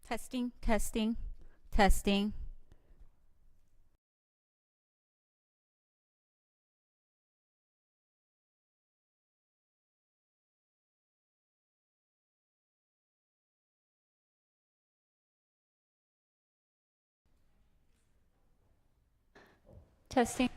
Testing, testing, testing. Testing.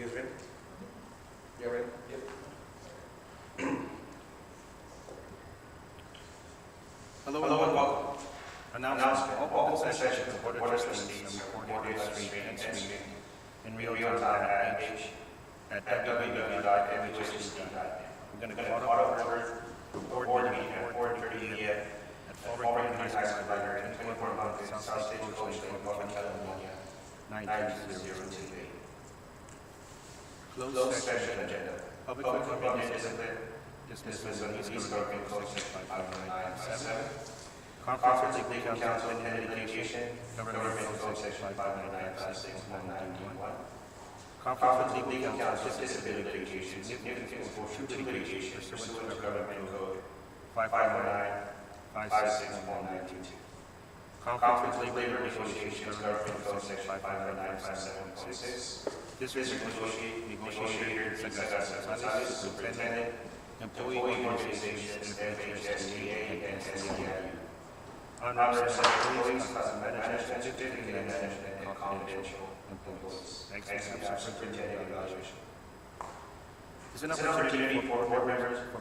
You guys ready? You all ready? Yep. Hello and welcome. Announcement. All open sessions of Board of Trustees are recorded on stream and streaming in real time at www.nhst.net. We're going to call to order the board meeting at 4:30 at Fallbrook High School Library, 24 Mountain, South State, California, 92028. Closed session agenda. Public comment is dismissed on the East Government Code Section 59957. Conference with Legal Counsel and Litigation, Government Code Section 59956.191. Conference with Legal Counsel, disability litigation, significant for true litigation pursuant to Government Code 55956.192. Conference with labor negotiations, Government Code Section 59957.6. District negotiator, superintendent, employee organizations, FHSTA, and SCIU. Honors and employees, management, certificate and management, and confidential employees. Exam superintendent evaluation. It's an opportunity for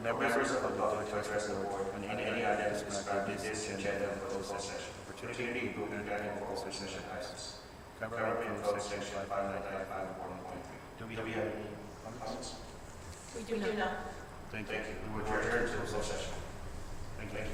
members of the public to address the board on any items described in this agenda of closed session. Opportunity to move back and forth session items. Government Code Section 59951.3. Do we have any comments? We do not. Thank you. We will adjourn to closed session. Thank you.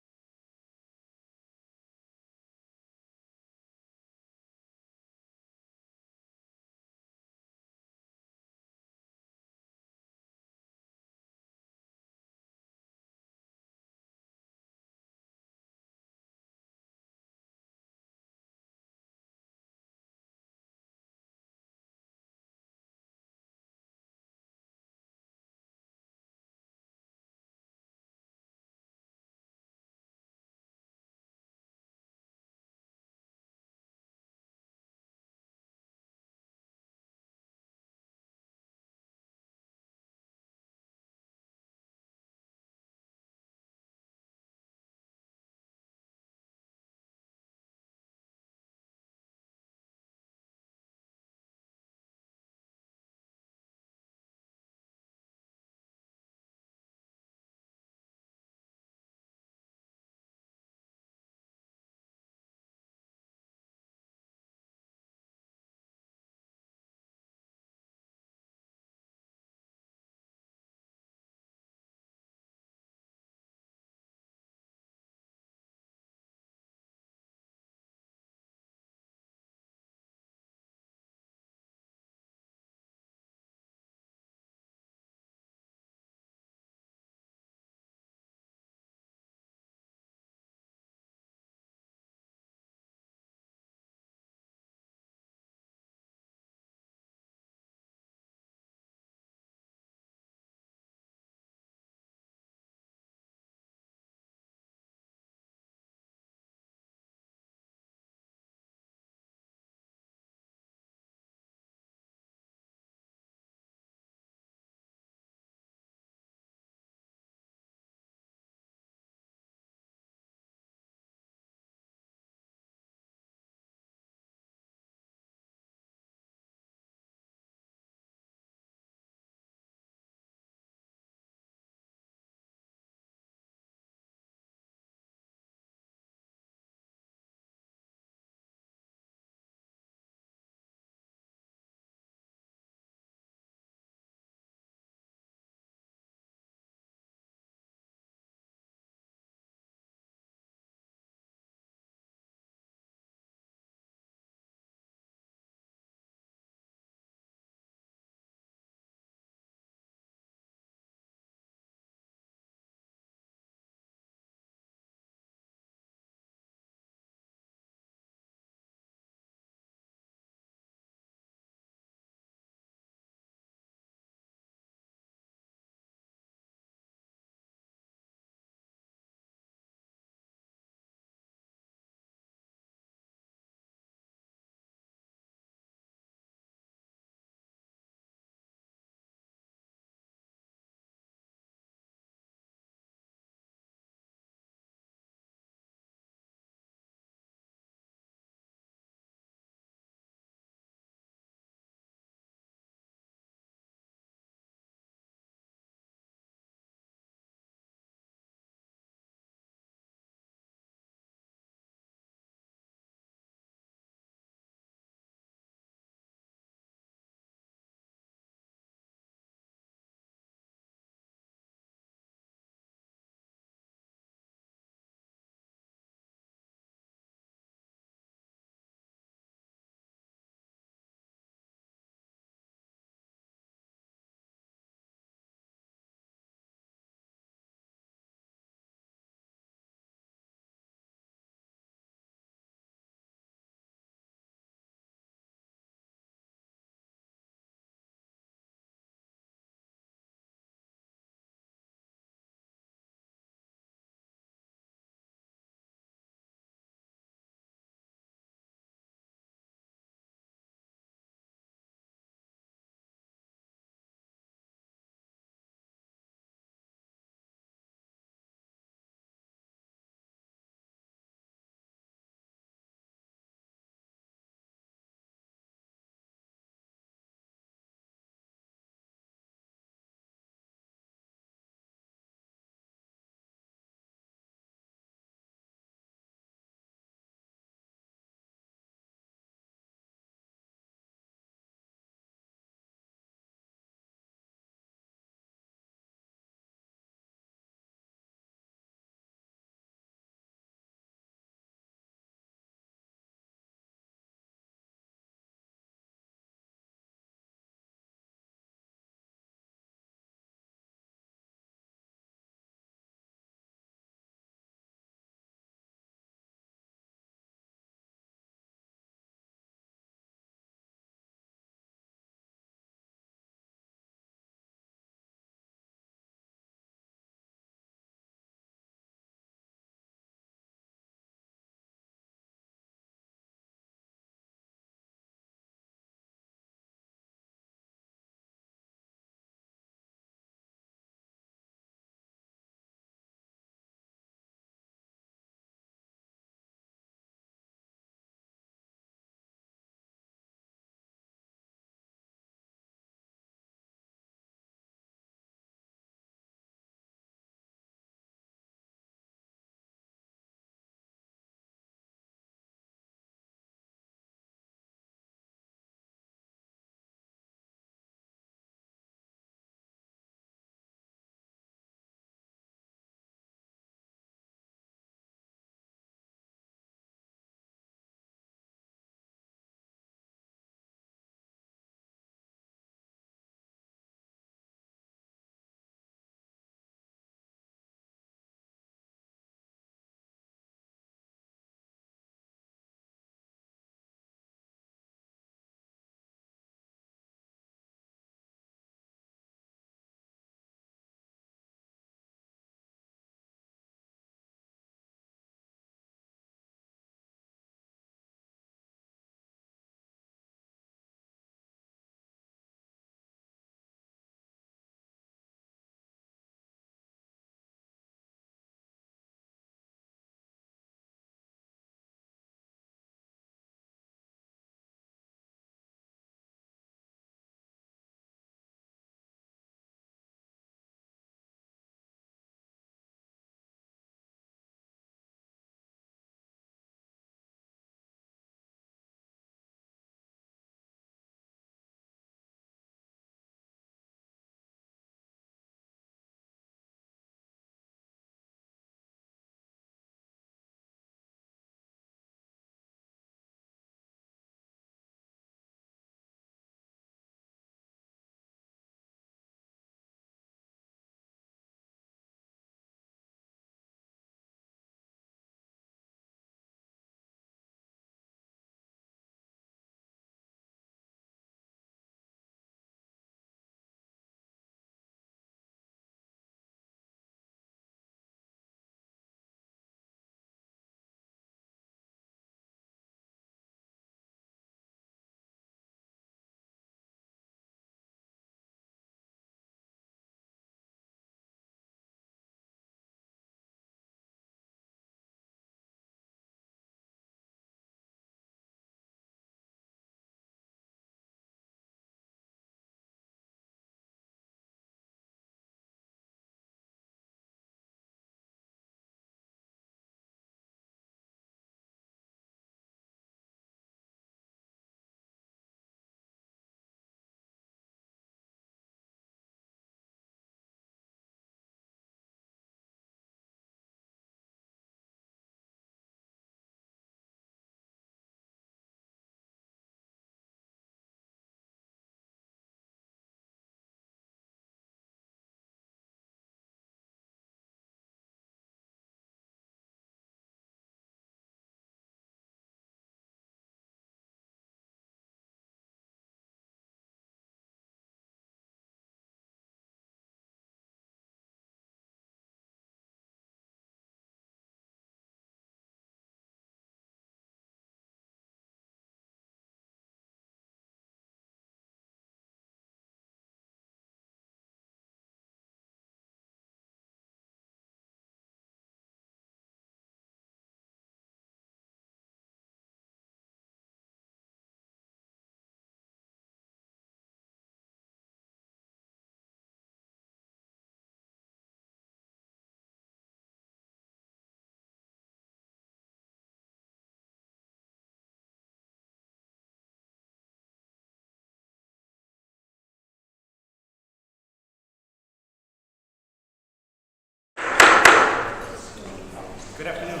Good afternoon.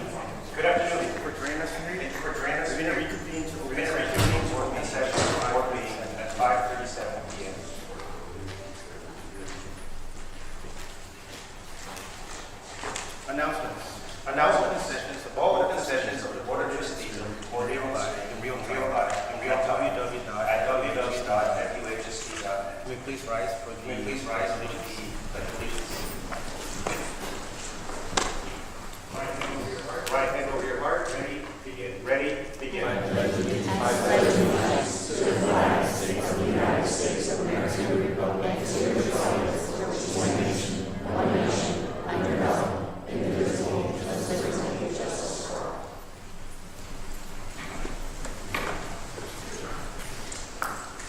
Good afternoon. Thank you for joining us here. Thank you for joining us. We're going to reconvene to open session board meeting at 5:37 p.m. Announcements. All open sessions of the Board of Trustees are recorded in real time at www.fuhsd.net. Can we please rise for the pledge of allegiance? Right hand over your heart. Ready, begin. Ready, begin.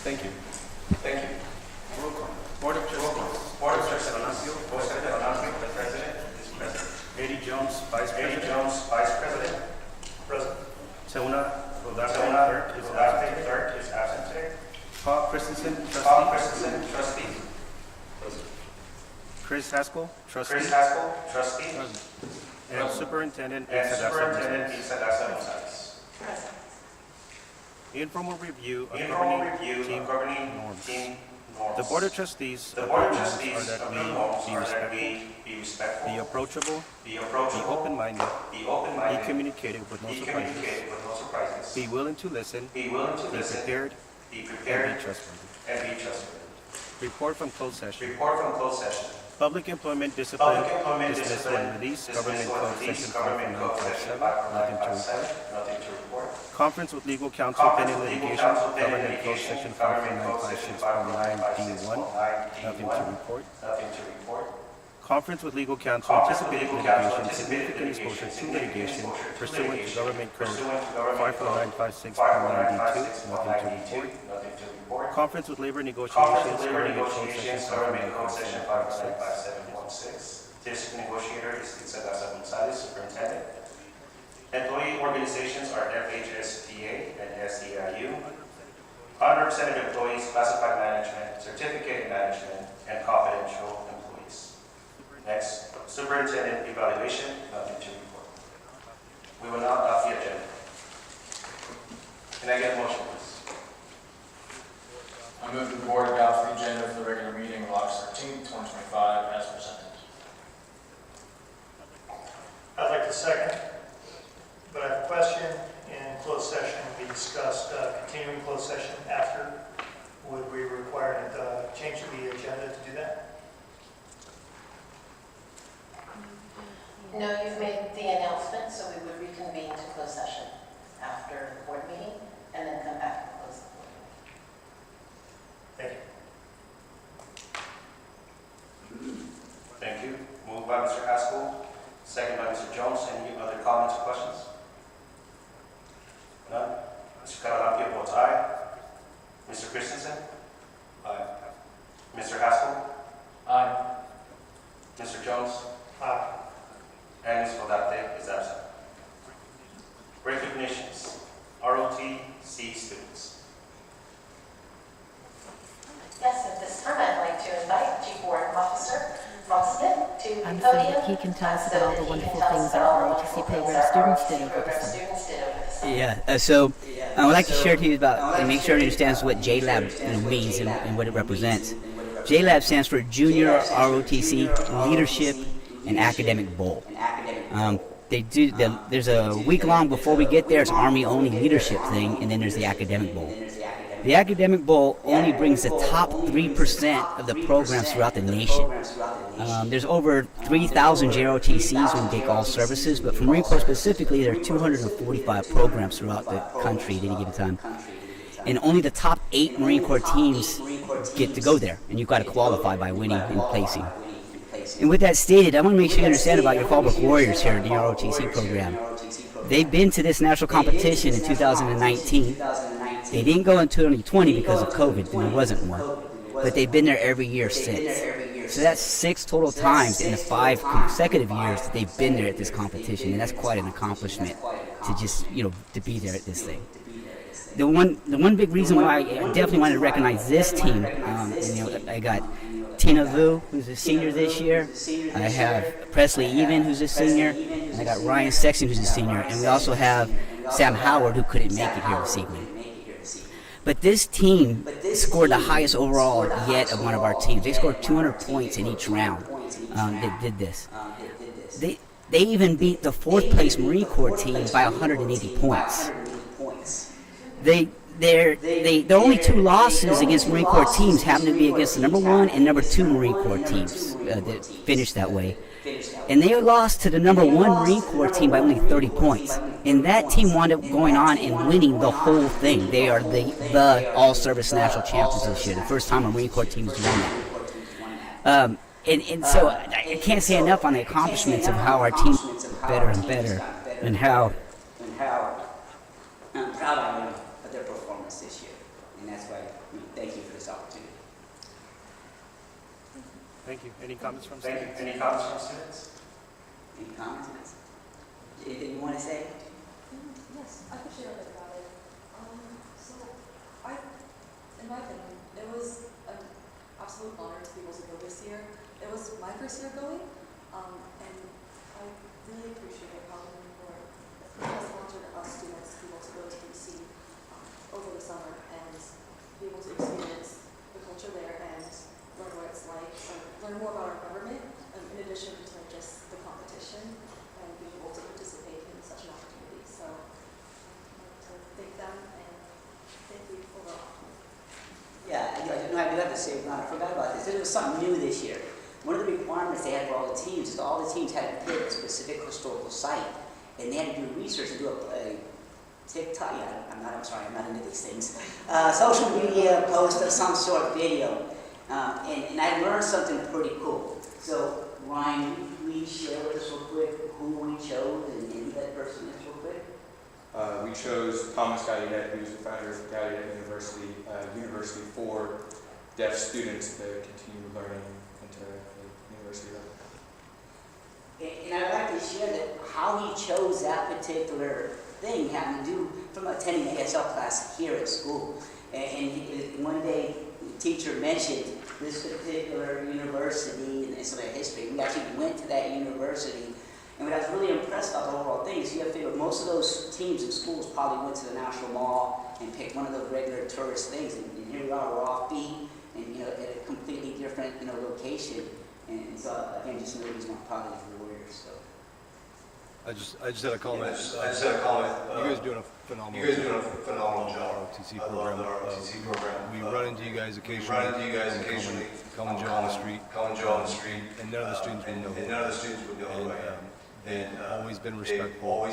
Thank you. Thank you. Roll call. Board of Trustees. Board of Trustees. Anasio, the President. Is present. Eddie Jones, Vice President. Present. Tona Clerk is absent today. Paul Christensen, Trustee. Present. Chris Haskell, Trustee. Present. And Superintendent Isa Gonzalez. Present. Informal review of governing norms. The Board of Trustees of norms are that we be respectful, be approachable, be open-minded, be communicative with no surprises, be willing to listen, be prepared, and be trustworthy. Report from closed session. Public employment discipline, dismissal and release, Government Code Section 54957, nothing to report. Conference with legal counsel pending litigation, Government Code Section 54956.9D1, nothing to report. Conference with legal counsel anticipated litigation, significant exposure to litigation pursuant to Government Code 54956.9D2, nothing to report. Conference with labor negotiations, Government Code Section 54957.6. District negotiator is Isa Gonzalez, Superintendent. Employee organizations are FHSTA and SEIU. Unrepresented employees, classified management, certificate management, and confidential employees. Next, superintendent evaluation, nothing to report. We will now adopt the agenda. Can I get a motion, please? I move the board adopt the agenda for the regular meeting of August 13th, 2025 as presented. I'd like to second, but I have a question. In closed session, we discussed continuing closed session after. Would we require to change the agenda to do that? No, you've made the announcement, so we would reconvene to closed session after the board meeting and then come back and close the board meeting. Thank you. Thank you. Moved by Mr. Haskell, second by Mr. Jones. Any other comments or questions? None? Mr. Caralampio votes aye. Mr. Christensen? Aye. Mr. Haskell? Aye. Mr. Jones? Aye. And Ms. Rodarte is absent. Recognitions. ROTC students. Yes, at this time, I'd like to invite Chief Warrant Officer Ron Smith to the I'm so podium. that he can tell us so about all that the he wonderful can tell us things about our all the ROTC wonderful program things our students did ROTC over the program summer. students did over the summer. So I would like to share to you about and make sure he understands what JLab means and what it represents. JLab stands for Junior ROTC Leadership and Academic Bowl. There's a week long before we get there. It's Army only leadership thing, and then there's the Academic Bowl. The Academic Bowl only brings the top 3% of the programs throughout the nation. There's over 3,000 JROTCs when you take all services, but for Marine Corps specifically, there are 245 programs throughout the country at any given time. And only the top 8 Marine Corps teams get to go there, and you've got to qualify by winning and placing. And with that stated, I want to make sure you understand about your Fallbrook Warriors here in the ROTC program. They've been to this national competition in 2019. They didn't go in 2020 because of COVID, and there wasn't one. But they've been there every year since. So that's 6 total times in the 5 consecutive years that they've been there at this competition, and that's quite an accomplishment to just, to be there at this thing. The one big reason why I definitely wanted to recognize this team, I got Tina Vu, who's a senior this year. I have Presley Even, who's a senior. And I got Ryan Sexton, who's a senior. And we also have Sam Howard, who couldn't make it here this evening. But this team scored the highest overall yet of one of our teams. They scored 200 points in each round that did this. They even beat the 4th place Marine Corps team by 180 points. The only 2 losses against Marine Corps teams happen to be against the number 1 and number 2 Marine Corps teams that finished that way. And they lost to the number 1 Marine Corps team by only 30 points. And that team wound up going on and winning the whole thing. They are the all-service national champions this year. The first time a Marine Corps team has won that. And so I can't say enough on the accomplishments of how our team better and better, and how I'm proud I am of their performance this year. And that's why thank you for this opportunity. Thank you. Any comments from Thank you. students? Any comments from students? Any comments? Anything you want to say? Yes, I could share a bit about it. In my opinion, it was an absolute honor to be able to go this year. It was my first year going, and I really appreciate how many more has sponsored us students to be able to go to DC over the summer and be able to experience the culture there and learn what it's like, learn more about our government, in addition to just the competition and being able to participate in such an opportunity. So I'd like to thank them and thank you overall. Yeah, I do have to say, I forgot about this. There was something new this year. One of the requirements they had for all the teams is all the teams had to pick a specific historical site, and they had to do research and do a TikTok. Yeah, I'm not into these things. Social media post of some sort, video, and I learned something pretty cool. So Ryan, will you share with us real quick who we chose and who that person is real quick? We chose Thomas Gallaudet, who's the founder of Gallaudet University, university for deaf students to continue learning into the university level. And I'd like to share that how he chose that particular thing had to do from attending the ASL class here at school. And one day, the teacher mentioned this particular university and some of the history. We actually went to that university. And what I was really impressed about the overall thing is you have to figure most of those teams and schools probably went to the National Mall and picked one of those regular tourist things. And here we are, we're offbeat and at a completely different location. And so again, just know he's not proud of the Warriors. So. I just had a comment. You guys are doing a phenomenal job. ROTC program. We run into you guys occasionally. Come and Joe on the street. And none of the students would know who I am. They've always been respectful,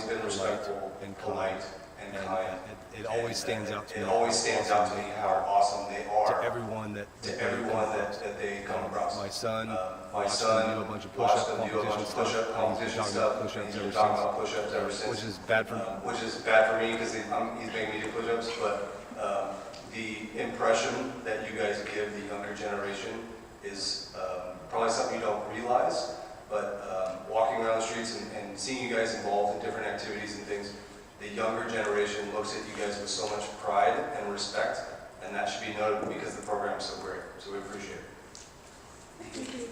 and polite, and kind. It always stands out to me. How awesome they are. To everyone that they come across. My son watched them do a bunch of push-up competition stuff. He's been talking about push-ups ever since. Which is bad for me because he's making me do push-ups. But the impression that you guys give the younger generation is probably something you don't realize. But walking around the streets and seeing you guys involved in different activities and things, the younger generation looks at you guys with so much pride and respect, and that should be noted because the program is so great. So we appreciate it. Thank you.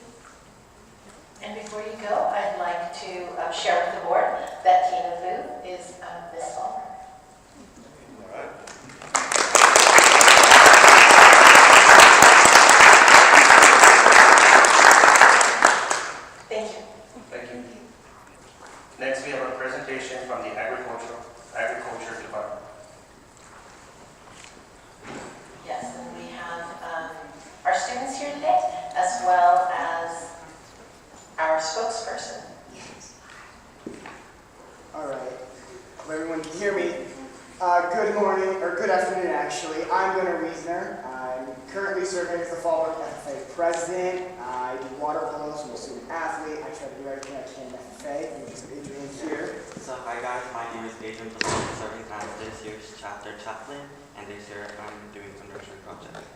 And before you go, I'd like to share with the board that Tina Vu is Miss Fallbrook. All right. Thank you. Thank you. Next, we have a presentation from the Agriculture Department. Yes, and we have our students here today, as well as our spokesperson. All right. Hope everyone can hear me. Good morning, or good afternoon, actually. I'm Gunnar Wiesner. I'm currently serving as the Fallbrook FFA president. I do water polo, so I'm a student athlete. I try to do everything I can in FFA, and there's Adrian here. So hi guys, my name is Adrian, I'm serving as this year's chapter chaplain, and this year I'm doing some nursery project.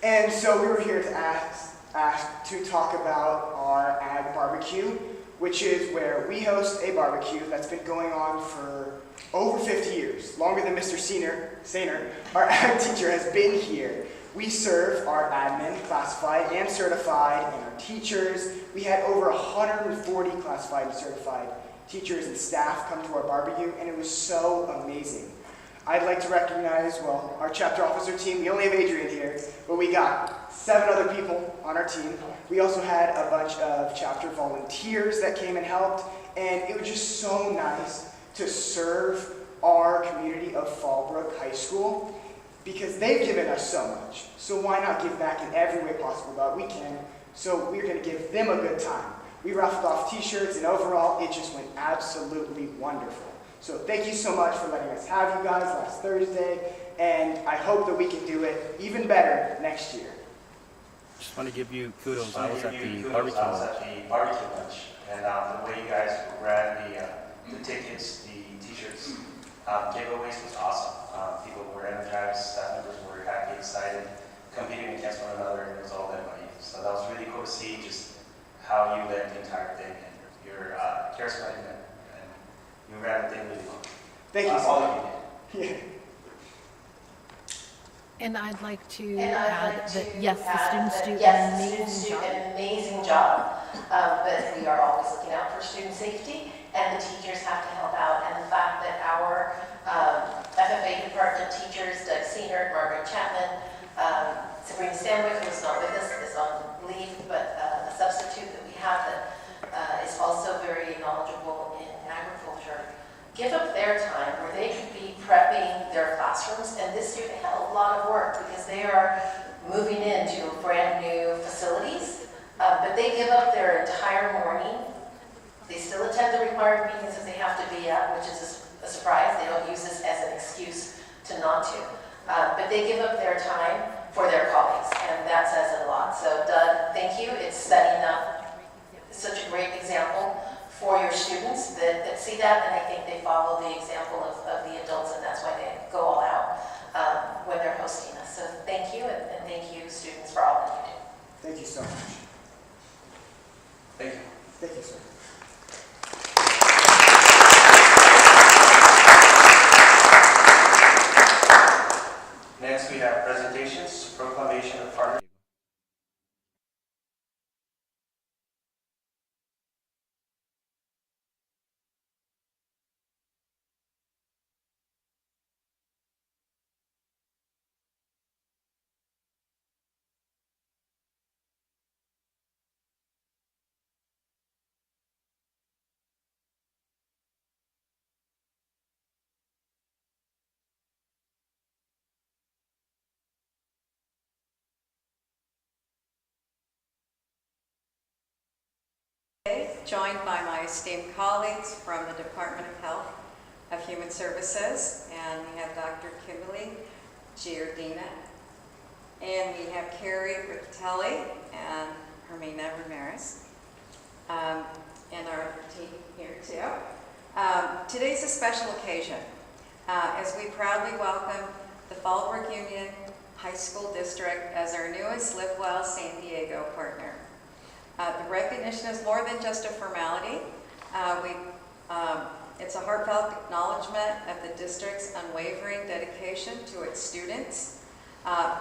And so we were here to ask to talk about our Ag Barbecue, which is where we host a barbecue that's been going on for over 50 years, longer than Mr. Sainer, our Ag teacher, has been here. We serve our admin, classified and certified, and our teachers. We had over 140 classified and certified teachers and staff come to our barbecue, and it was so amazing. I'd like to recognize, well, our chapter officer team. We only have Adrian here, but we got 7 other people on our team. We also had a bunch of chapter volunteers that came and helped, and it was just so nice to serve our community of Fallbrook High School, because they've given us so much. So why not give back in every way possible that we can? So we're going to give them a good time. We raffled off t-shirts, and overall, it just went absolutely wonderful. So thank you so much for letting us have you guys last Thursday, and I hope that we can do it even better next year. Just want to give you kudos. I was at the I barbecue was lunch. at the barbecue lunch, and the way you guys ran the tickets, the t-shirts, giveaways was awesome. People were energized, staff members were happy, excited, competing against one another, and it was all led by you. So that was really cool to see just how you led the entire thing, and you're charismatic, and you ran the thing really well. Thank you so All much. of you did. Yeah. And I'd like to And I'd add like that to yes, the add students that do yes, an the students amazing do job. an amazing job, but we are always looking out for student safety, and the teachers have to help out. And the fact that our FFA department teachers, Doug Senior, Margaret Chapman, Sabrina Stanwyck, who's not with us, is on leave, but a substitute that we have that is also very knowledgeable in agriculture, give up their time where they could be prepping their classrooms. And this year they had a lot of work because they are moving into brand new facilities, but they give up their entire morning. They still attend the required meetings that they have to be at, which is a surprise. They don't use this as an excuse to not to, but they give up their time for their colleagues, and that says a lot. So Doug, thank you. It's setting up such a great example for your students that see that, and I think they follow the example of the adults, and that's why they go all out when they're hosting us. So thank you, and thank you, students, for all that you do. Thank you so much. Thank you. Thank you, sir. Next, we have presentations, proclamation of partnership. Joined by my esteemed colleagues from the Department of Health of Human Services, and we have Dr. Kimberly Giardina, and we have Carrie Riccatelli and Hermina Ramirez, and our team here too. Today's a special occasion as we proudly welcome the Fallbrook Union High School District as our newest Live Well San Diego partner. The recognition is more than just a formality. It's a heartfelt acknowledgement of the district's unwavering dedication to its students.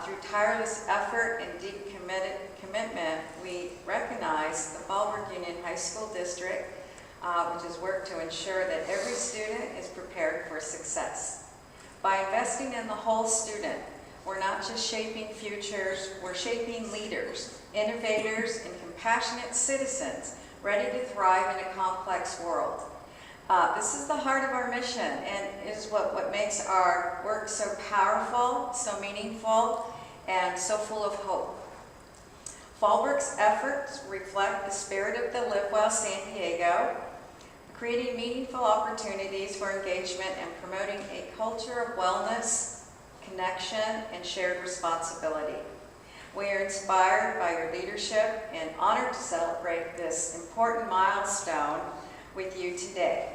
Through tireless effort and deep commitment, we recognize the Fallbrook Union High School District, which has worked to ensure that every student is prepared for success. By investing in the whole student, we're not just shaping futures, we're shaping leaders, innovators, and compassionate citizens ready to thrive in a complex world. This is the heart of our mission, and is what makes our work so powerful, so meaningful, and so full of hope. Fallbrook's efforts reflect the spirit of the Live Well San Diego, creating meaningful opportunities for engagement and promoting a culture of wellness, connection, and shared responsibility. We are inspired by your leadership and honored to celebrate this important milestone with you today.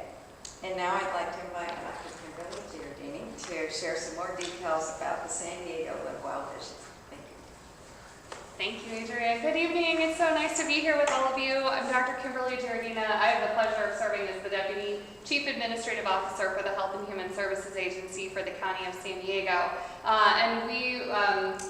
And now I'd like to invite Dr. Kimberly Giardini to share some more details about the San Diego Live Well vision. Thank you. Thank you, Adrian. Good evening. It's so nice to be here with all of you. I'm Dr. Kimberly Giardina. I have the pleasure of serving as the Deputy Chief Administrative Officer for the Health and Human Services Agency for the County of San Diego. And we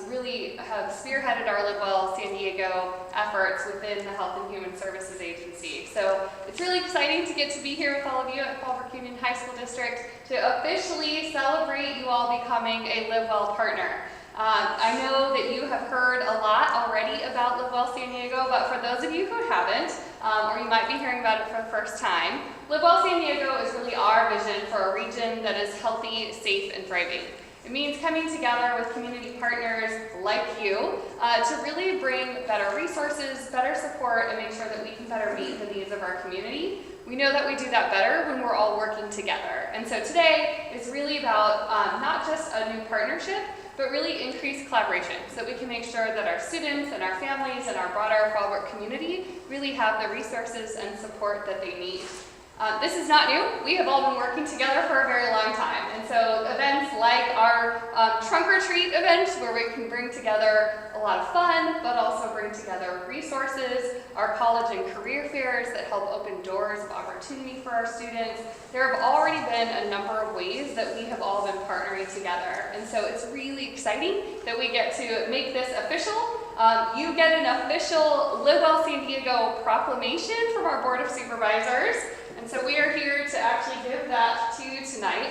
really spearheaded our Live Well San Diego efforts within the Health and Human Services Agency. So it's really exciting to get to be here with all of you at Fallbrook Union High School District to officially celebrate you all becoming a Live Well partner. I know that you have heard a lot already about Live Well San Diego, but for those of you who haven't, or you might be hearing about it for the first time, Live Well San Diego is really our vision for a region that is healthy, safe, and thriving. It means coming together with community partners like you to really bring better resources, better support, and make sure that we can better meet the needs of our community. We know that we do that better when we're all working together. And so today is really about not just a new partnership, but really increased collaboration so that we can make sure that our students and our families and our broader Fallbrook community really have the resources and support that they need. This is not new. We have all been working together for a very long time. And so events like our trunk or treat event, where we can bring together a lot of fun, but also bring together resources, our college and career fairs that help open doors of opportunity for our students. There have already been a number of ways that we have all been partnering together. And so it's really exciting that we get to make this official. You get an official Live Well San Diego proclamation from our Board of Supervisors. And so we are here to actually give that to you tonight.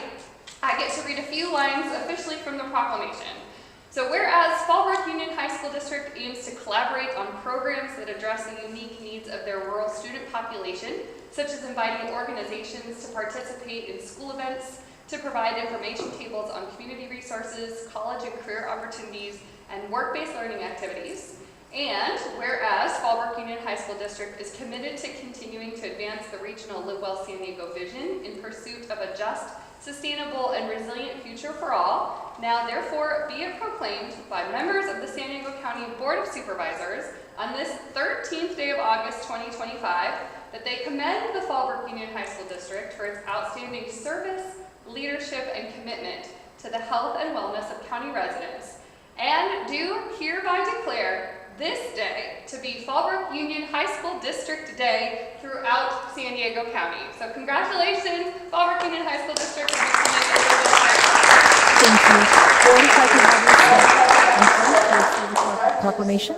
I get to read a few lines officially from the proclamation. So whereas Fallbrook Union High School District aims to collaborate on programs that address the unique needs of their rural student population, such as inviting organizations to participate in school events, to provide information tables on community resources, college and career opportunities, and work-based learning activities. And whereas Fallbrook Union High School District is committed to continuing to advance the regional Live Well San Diego vision in pursuit of a just, sustainable, and resilient future for all, now therefore be it proclaimed by members of the San Diego County Board of Supervisors on this 13th day of August 2025 that they commend the Fallbrook Union High School District for its outstanding service, leadership, and commitment to the health and wellness of county residents, and do hereby declare this day to be Fallbrook Union High School District Day throughout San Diego County. So congratulations, Fallbrook Union High School District, for becoming a Thank you. Board, if I can have your proclamation.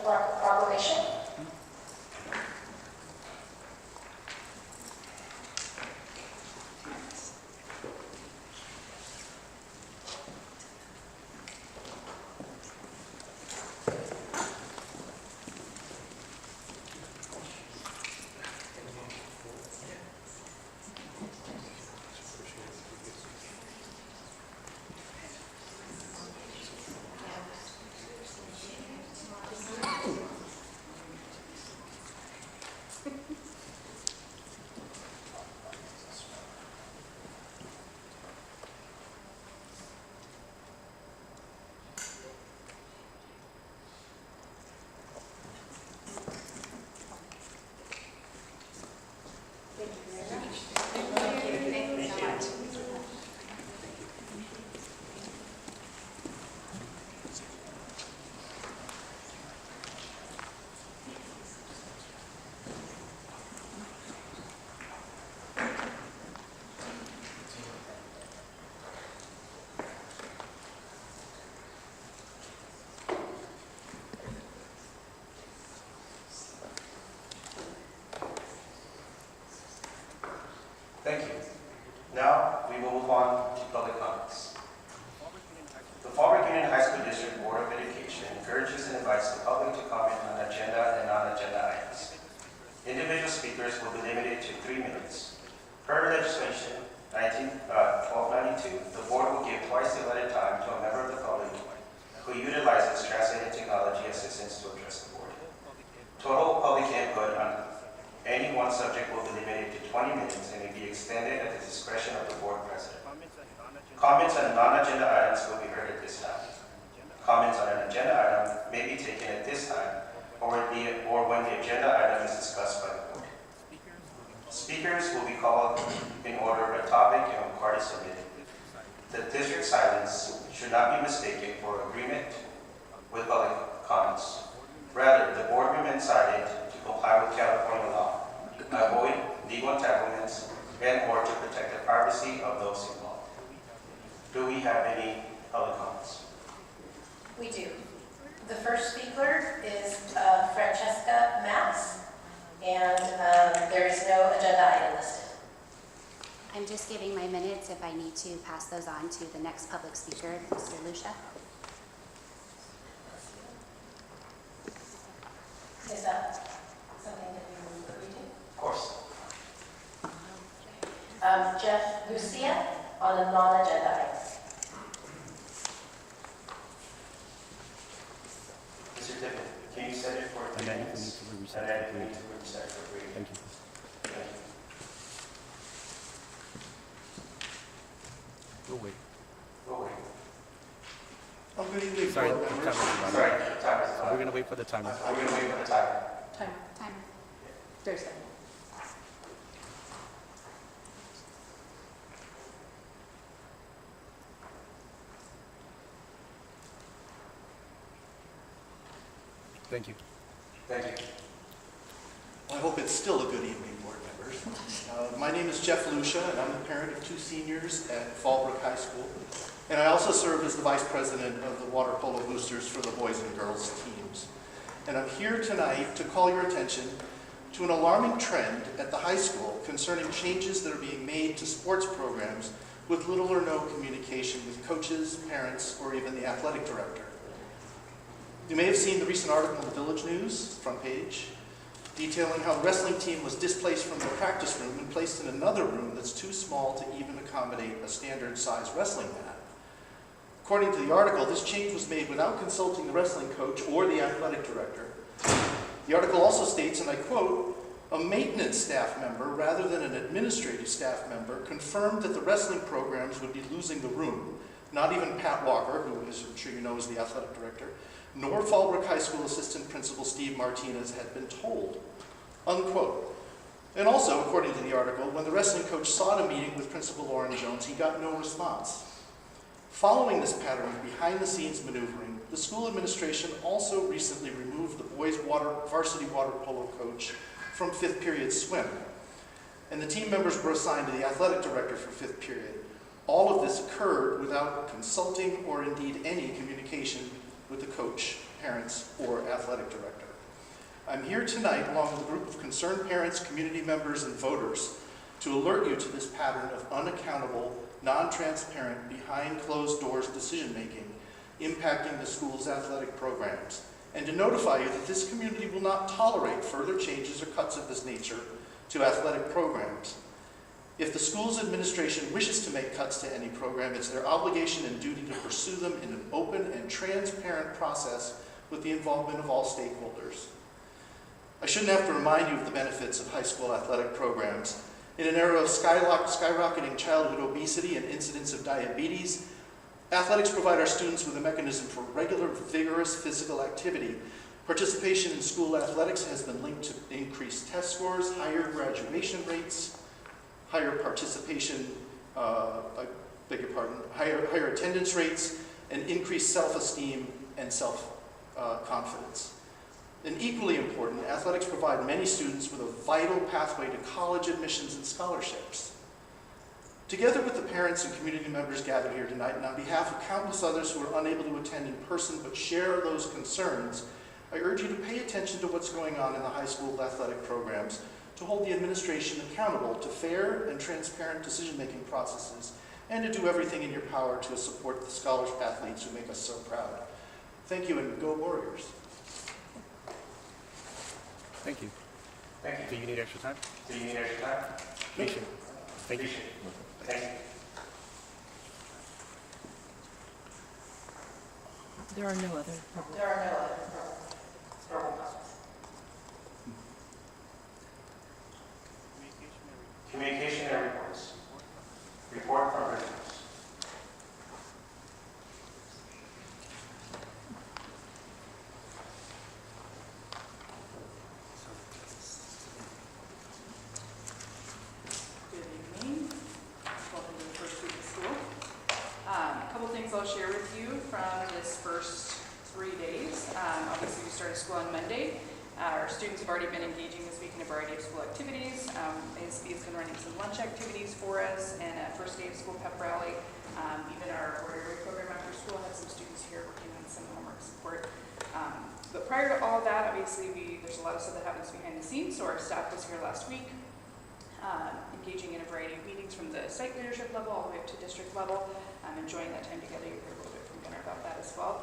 Thank you. Now, we will move on to public comments. The Fallbrook Union High School District Board of Education encourages and invites the public to comment on agenda and non-agenda items. Individual speakers will be limited to 3 minutes. Per legislation 1292, the board will give twice the allotted time to a member of the public who utilizes translated technology assistance to address the board. Total public input on any one subject will be limited to 20 minutes and may be extended at the discretion of the board president. Comments on non-agenda items will be heard at this time. Comments on an agenda item may be taken at this time or when the agenda item is discussed by the board. Speakers will be called in order of topic and when party submitted. The district silence should not be mistaken for agreement with public comments. Rather, the board remains silent to comply with California law, avoid legal entanglements, and or to protect the privacy of those involved. Do we have any public comments? We do. The first speaker is Francesca Max, and there is no agenda item listed. I'm just giving my minutes if I need to pass those on to the next public speaker, Mr. Lucia. Is that something that you agree to? Of course. Jeff Lucia on a non-agenda item. Mr. Tippett, can you set it for 3 minutes? And then we need to reset for 3 minutes. Thank you. Thank you. We'll wait. We'll wait. Oh, good evening, Sorry, board the members. timer's running. Sorry, the time is We're up. going to wait for the timer. We're going to wait for the timer. Timer. There's that. Thank you. Thank you. I hope it's still a good evening, board members. My name is Jeff Lucia, and I'm the parent of 2 seniors at Fallbrook High School. And I also serve as the vice president of the water polo boosters for the boys and girls teams. And I'm here tonight to call your attention to an alarming trend at the high school concerning changes that are being made to sports programs with little or no communication with coaches, parents, or even the athletic director. You may have seen the recent article in the Village News, front page, detailing how the wrestling team was displaced from the practice room and placed in another room that's too small to even accommodate a standard-sized wrestling mat. According to the article, this change was made without consulting the wrestling coach or the athletic director. The article also states, and I quote, "A maintenance staff member, rather than an administrative staff member, confirmed that the wrestling programs would be losing the room. Not even Pat Walker, who is, I'm sure you know is the athletic director, nor Fallbrook High School Assistant Principal Steve Martinez had been told," unquote. And also, according to the article, when the wrestling coach sought a meeting with Principal Lauren Jones, he got no response. Following this pattern of behind-the-scenes maneuvering, the school administration also recently removed the boys' varsity water polo coach from 5th period swim. And the team members were assigned to the athletic director for 5th period. All of this occurred without consulting or indeed any communication with the coach, parents, or athletic director. I'm here tonight along with a group of concerned parents, community members, and voters to alert you to this pattern of unaccountable, non-transparent, behind-closed-doors decision-making impacting the school's athletic programs, and to notify you that this community will not tolerate further changes or cuts of this nature to athletic programs. If the school's administration wishes to make cuts to any program, it's their obligation and duty to pursue them in an open and transparent process with the involvement of all stakeholders. I shouldn't have to remind you of the benefits of high school athletic programs. In an era of skyrocketing childhood obesity and incidence of diabetes, athletics provide our students with a mechanism for regular, vigorous physical activity. Participation in school athletics has been linked to increased test scores, higher graduation rates, higher participation, higher attendance rates, and increased self-esteem and self-confidence. And equally important, athletics provide many students with a vital pathway to college admissions and scholarships. Together with the parents and community members gathered here tonight, and on behalf of countless others who are unable to attend in person but share those concerns, I urge you to pay attention to what's going on in the high school athletic programs, to hold the administration accountable to fair and transparent decision-making processes, and to do everything in your power to support the scholarship athletes who make us so proud. Thank you, and go Warriors. Thank you. Thank you. Do you need extra time? Do you need extra time? Appreciate it. Thank you. Appreciate it. Thank you. There are no other public. There are no other verbal comments. Communication and reports. Report from principals. Good evening. Welcome to the first week of school. A couple things I'll share with you from this first 3 days. Obviously, we started school on Monday. Our students have already been engaging this week in a variety of school activities. ASB has been running some lunch activities for us and a first day of school pep rally. Even our Warrior program after school had some students here working on some homework support. prior to all that, obviously, there's a lot of stuff that happens behind the scenes. So our staff was here last week, engaging in a variety of meetings from the site leadership level all the way up to district level, enjoying that time together. You heard a little bit from Gunnar about that as well.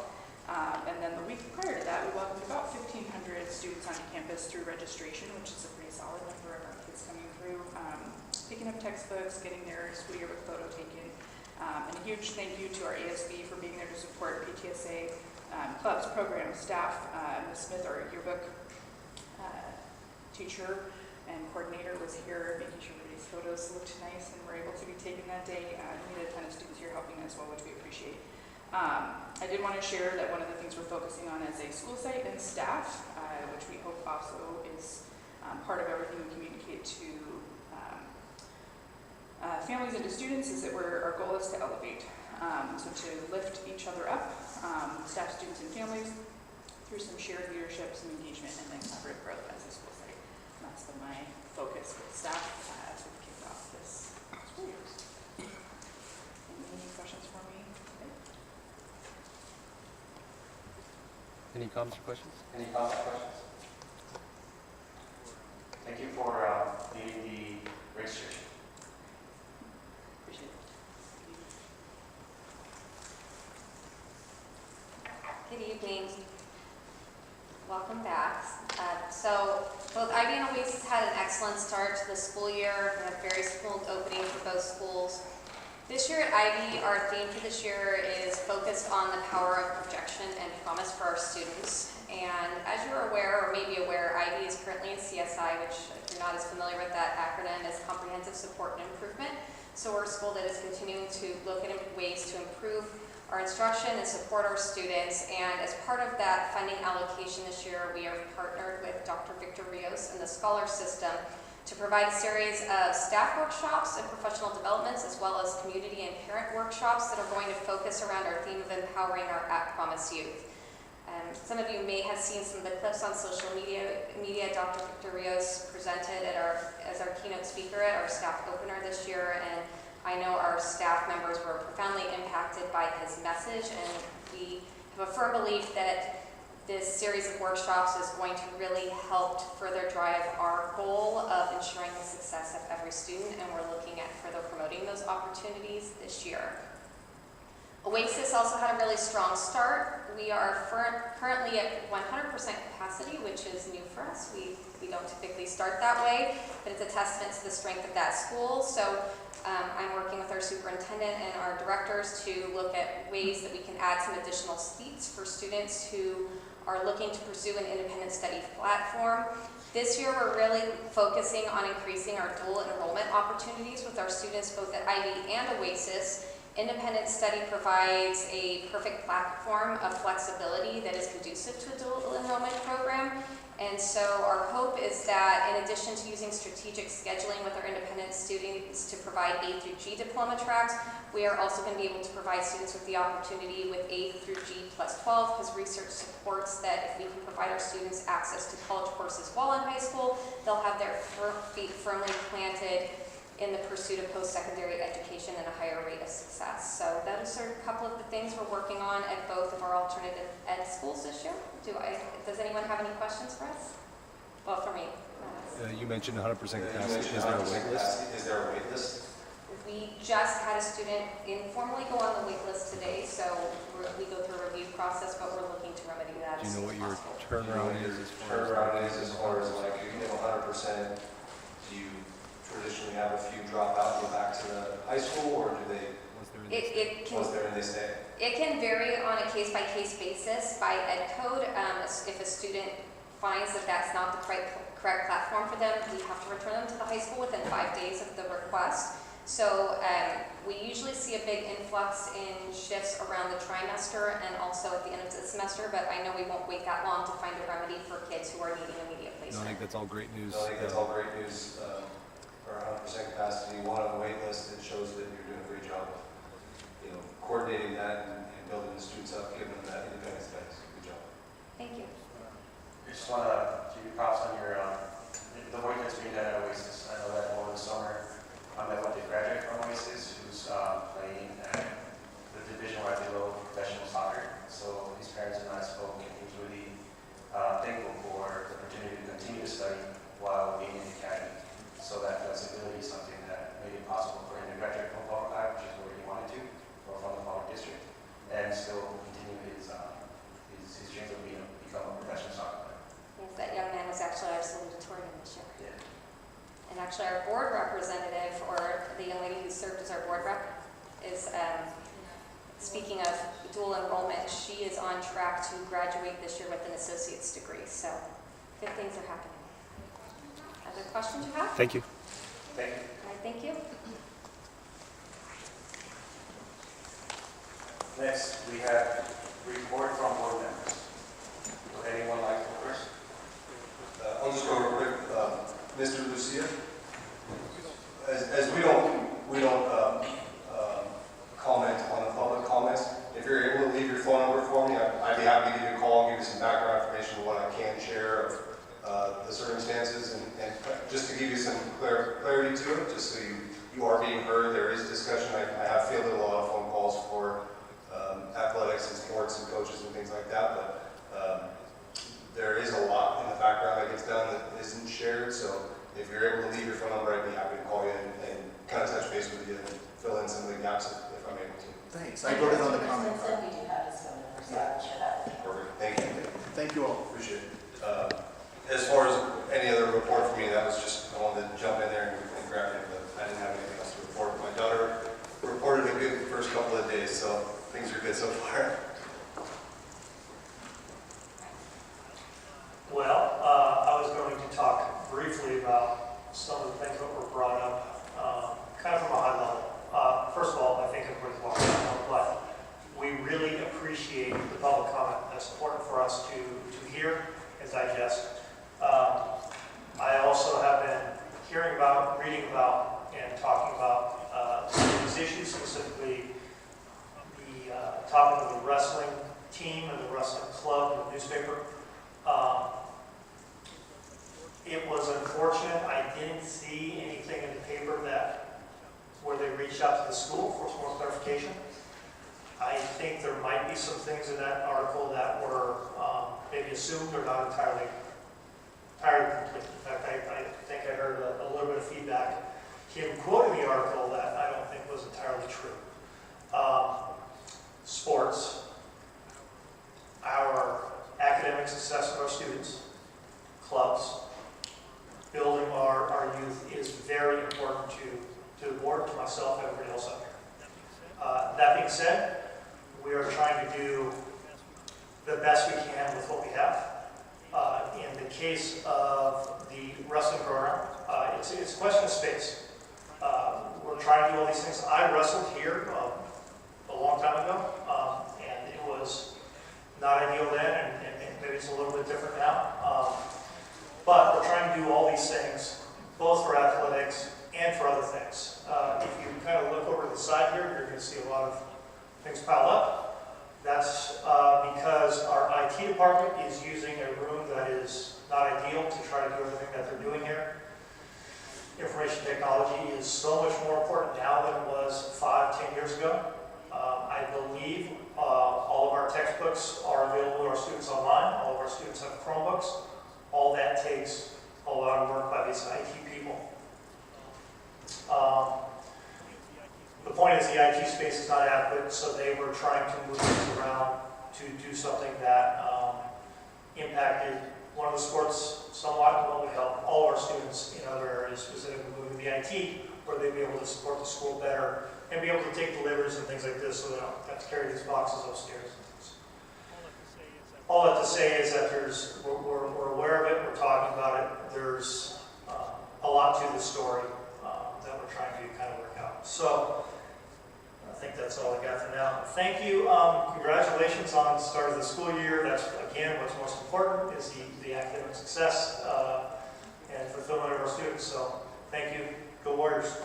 And then the week prior to that, we welcomed about 1,500 students onto campus through registration, which is a pretty solid number of our kids coming through, picking up textbooks, getting their school yearbook photo taken. And a huge thank you to our ASB for being there to support PTSA clubs, programs, staff. Ms. Smith, our yearbook teacher and coordinator, was here making sure everybody's photos looked nice and were able to be taken that day. We had a ton of students here helping as well, which we appreciate. I did want to share that one of the things we're focusing on as a school site and staff, which we hope also is part of everything we communicate to families and to students, is that our goal is to elevate, so to lift each other up, staff, students, and families, through some shared leadership, some engagement, and then collaborative growth as a school site. And that's been my focus with staff as we've kicked off this school year. Any questions for me? Any comments or questions? Any comments or questions? Thank you for leading the registration. Appreciate it. Good evening. Welcome back. So both IB and Oasis had an excellent start to the school year. We had very smooth opening for both schools. This year at IB, our theme for this year is focused on the power of projection and promise for our students. And as you're aware, or maybe aware, IB is currently in CSI, which, if you're not as familiar with that acronym, is Comprehensive Support and Improvement. So we're a school that is continuing to look at ways to improve our instruction and support our students. And as part of that funding allocation this year, we are partnered with Dr. Victor Rios and the Scholar System to provide a series of staff workshops and professional developments, as well as community and parent workshops that are going to focus around our theme of empowering our at-promise youth. Some of you may have seen some of the clips on social media. Dr. Victor Rios presented as our keynote speaker at our staff opener this year, and I know our staff members were profoundly impacted by his message, and we have a firm belief that this series of workshops is going to really help further drive our goal of ensuring the success of every student, and we're looking at further promoting those opportunities this year. Oasis also had a really strong start. We are currently at 100% capacity, which is new for us. We don't typically start that way, but it's a testament to the strength of that school. So I'm working with our superintendent and our directors to look at ways that we can add some additional seats for students who are looking to pursue an independent study platform. This year, we're really focusing on increasing our dual enrollment opportunities with our students both at IB and Oasis. Independent study provides a perfect platform of flexibility that is conducive to a dual enrollment program. And so our hope is that in addition to using strategic scheduling with our independent students to provide A through G diploma tracks, we are also going to be able to provide students with the opportunity with A through G plus 12, because research supports that if we can provide our students access to college courses while in high school, they'll have their feet firmly planted in the pursuit of post-secondary education and a higher rate of success. So those are a couple of the things we're working on at both of our alternative ed schools this year. Does anyone have any questions for us? Well, for me. You mentioned 100% capacity. Is there a wait list? Is there a wait list? We just had a student informally go on the wait list today, so we go through a review process, but we're looking to remedy that. Do you know what your turnaround is as far as like, you know, 100%? Do you traditionally have a few drop out and go back to the high school, or do they, once they're in, they stay? It can vary on a case-by-case basis by ed code. If a student finds that that's not the correct platform for them, we have to return them to the high school within 5 days of the request. So we usually see a big influx in shifts around the trimester and also at the end of the semester, but I know we won't wait that long to find a remedy for kids who are needing immediate placement. No, I think that's all great news. For 100% capacity, one on the wait list, it shows that you're doing a great job of, you know, coordinating that and building the students up, giving them that independent space. Good job. Thank you. I just want to give you props on your the work that's being done at Oasis. I know that over the summer, I met with a graduate from Oasis who's playing at the Division 1 below professional soccer. So his parents and I spoke, and he was really speaking of dual enrollment, she is on track to graduate this year with an associate's degree. So good things are happening. Other questions you have? Thank you. Thank you. All right, thank you. Next, we have report from board members. Would anyone like to go first? I'll just go real quick. Mr. Lucia, as we don't comment on the public comments, if you're able to leave your phone number for me, I'd be happy to give you a call and give you some background information on what I can share of the circumstances, and just to give you some clarity to it, just so you are being heard. There is discussion. I have fielded a lot of phone calls for athletics and sports and coaches and things like that, but there is a lot in the background that gets done that isn't shared. So if you're able to leave your phone number, I'd be happy to call you and kind of touch base with you and fill in some of the gaps if I'm able to. Thanks. I wrote it on the comment card. We do have his phone number, so I'll share that with you. Perfect. Thank you. Thank you all. Appreciate it. As far as any other report from me, that was just, I wanted to jump in there and grab it, but I didn't have anything else to report. My daughter reported a good first couple of days, so things are good so far. Well, I was going to talk briefly about some of the things that were brought up, kind of from a high level. First of all, I think everybody's walking around, but we really appreciate the public comment. That's important for us to hear and digest. I also have been hearing about, reading about, and talking about some of these issues, specifically the topic of the wrestling team and the wrestling club in the newspaper. It was unfortunate. I didn't see anything in the paper where they reached out to the school for some more clarification. I think there might be some things in that article that were maybe assumed or not entirely complete. In fact, I think I heard a little bit of feedback, him quoting the article, that I don't think was entirely true. Sports, our academic success of our students, clubs, building our youth is very important to the board, to myself, and everybody else out here. That being said, we are trying to do the best we can with what we have. In the case of the wrestling program, it's a question of space. We're trying to do all these things. I wrestled here a long time ago, and it was not ideal then, and maybe it's a little bit different now. But we're trying to do all these things, both for athletics and for other things. If you kind of look over to the side here, you're going to see a lot of things piled up. That's because our IT department is using a room that is not ideal to try to do everything that they're doing here. Information technology is so much more important now than it was 5-10 years ago. I believe all of our textbooks are available to our students online. All of our students have Chromebooks. All that takes a lot of work by these IT people. The point is the IT space is not adequate, so they were trying to move things around to do something that impacted one of the sports somewhat, and what would help all of our students in other areas, specifically moving the IT, where they'd be able to support the school better and be able to take deliveries and things like this, so they don't have to carry these boxes upstairs. All that to say is that we're aware of it, we're talking about it, there's a lot to the story that we're trying to kind of work out. So I think that's all I got for now. Thank you. Congratulations on the start of the school year. That's, again, what's most important is the academic success and fulfillment of our students. So thank you. Go Warriors.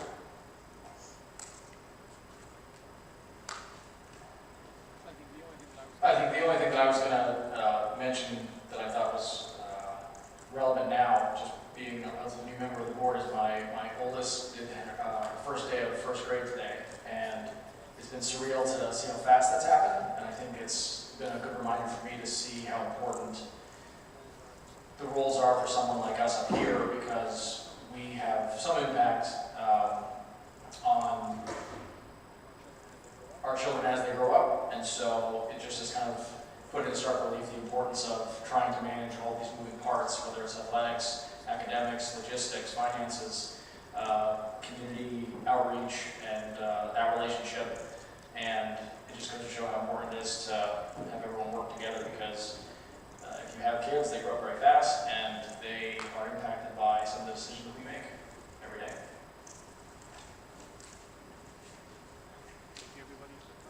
I think the only thing that I was going to mention that I thought was relevant now, just being as a new member of the board, is my oldest did her first day of first grade today, and it's been surreal to see how fast that's happened, and I think it's been a good reminder for me to see how important the roles are for someone like us up here, because we have some impact on our children as they grow up, and so it just has kind of put in stark relief the importance of trying to manage all these moving parts, whether it's athletics, academics, logistics, finances, community outreach, and that relationship. And it it just goes to show how important it is to have everyone work together, because if you have kids, they grow up very fast, and they are impacted by some of the decisions we make every day.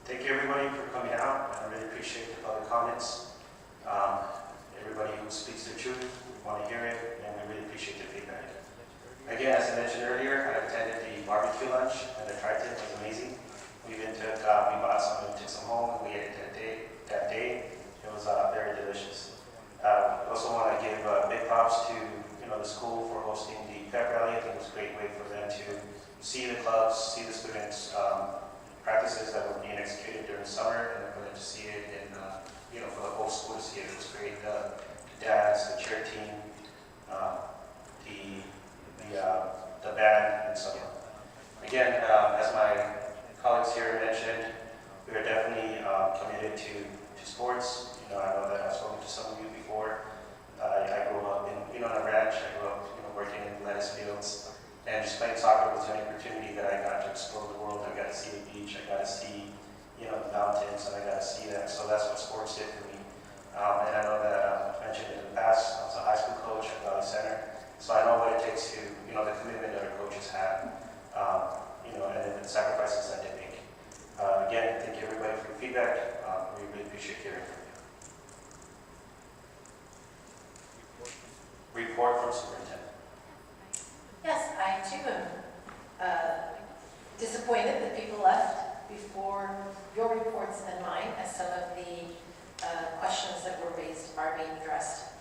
Thank you, everybody, for coming out. I really appreciate the public comments. Everybody who speaks their truth, we want to hear it, and we really appreciate the feedback. Again, as I mentioned earlier, I attended the barbecue lunch, and the tri-tip was amazing. We even took, we bought some, we took some home, and we ate it that day. It was very delicious. I also want to give big props to the school for hosting the pep rally. I think it was a great way for them to see the clubs, see the students' practices that were being executed during the summer, and for them to see it, and for the whole school to see it. It was great. The dads, the cheer team, the band, and so on. Again, as my colleagues here mentioned, we are definitely committed to sports. I know that I've spoken to some of you before. I grew up in a ranch. I grew up working in lettuce fields, and just playing soccer was an opportunity that I got to explore the world. I got to see the beach. I got to see the mountains, and I got to see that. So that's what sports did for me. And I know that I've mentioned in the past, I was a high school coach at Valley Center, so I know what it takes to the commitment that our coaches have, and the sacrifices that they make. Again, thank you everybody for your feedback. We really appreciate hearing from you. Report from Superintendent. Yes, I too am disappointed that people left before your reports and mine, as some of the questions that were raised are being addressed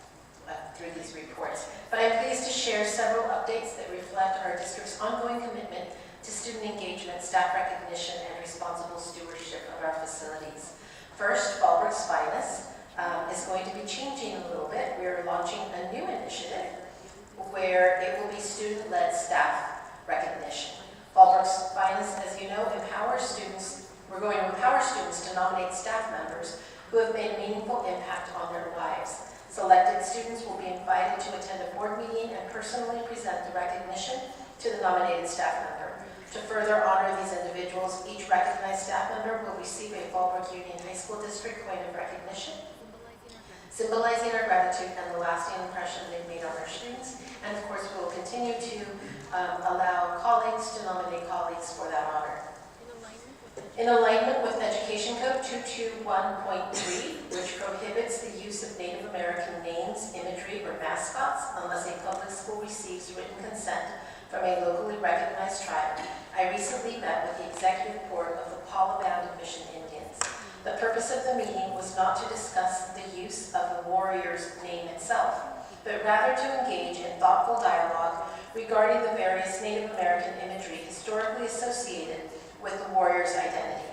through these reports. But I'm pleased to share several updates that reflect our district's ongoing commitment to student engagement, staff recognition, and responsible stewardship of our facilities. First, Fallbrook's Finest is going to be changing a little bit. We're launching a new initiative where it will be student-led staff recognition. Fallbrook's Finest, as you know, empowers students. We're going to empower students to nominate staff members who have made a meaningful impact on their lives. Selected students will be invited to attend a board meeting and personally present the recognition to the nominated staff member. To further honor these individuals, each recognized staff member will receive a Fallbrook Union High School District coin of recognition, symbolizing our gratitude and the lasting impression they've made on our students. And of course, we will continue to allow colleagues to nominate colleagues for that honor. In alignment with Education Code 221.3, which prohibits the use of Native American names, imagery, or mascots unless a public school receives written consent from a locally recognized tribe, I recently met with the executive board of the Paula Band of Mission Indians. The purpose of the meeting was not to discuss the use of the warrior's name itself, but rather to engage in thoughtful dialogue regarding the various Native American imagery historically associated with the warrior's identity.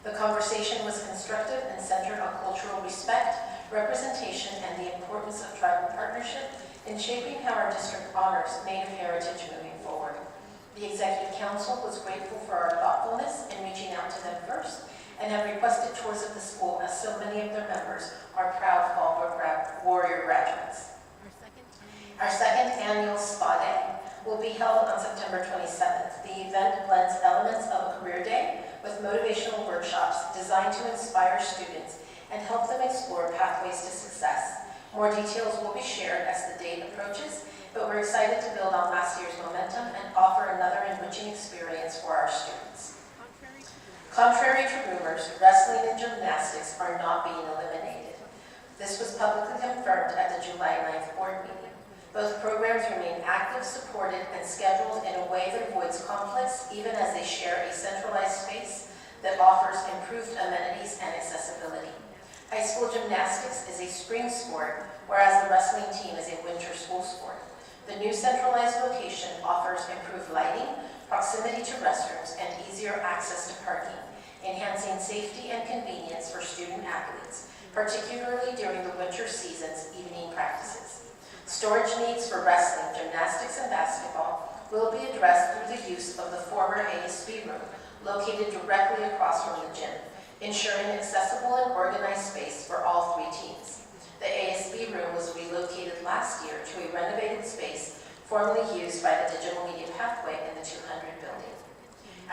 The conversation was constructive and centered on cultural respect, representation, and the importance of tribal partnership in shaping how our district honors Native heritage moving forward. The Executive Council was grateful for our thoughtfulness in reaching out to them first, and have requested tours of the school, as so many of their members are proud Fallbrook warrior graduates. Our second annual Spa Day will be held on September 27th. The event blends elements of a career day with motivational workshops designed to inspire students and help them explore pathways to success. More details will be shared as the date approaches, but we're excited to build on last year's momentum and offer another enriching experience for our students. Contrary to rumors, wrestling and gymnastics are not being eliminated. This was publicly confirmed at the July 9th board meeting. Both programs remain active, supported, and scheduled in a way that avoids conflicts, even as they share a centralized space that offers improved amenities and accessibility. High school gymnastics is a spring sport, whereas the wrestling team is a winter school sport. The new centralized location offers improved lighting, proximity to restrooms, and easier access to parking, enhancing safety and convenience for student athletes, particularly during the winter season's evening practices. Storage needs for wrestling, gymnastics, and basketball will be addressed through the use of the former ASB room, located directly across from the gym, ensuring accessible and organized space for all three teams. The ASB room was relocated last year to a renovated space formerly used by the Digital Media Pathway in the 200 building.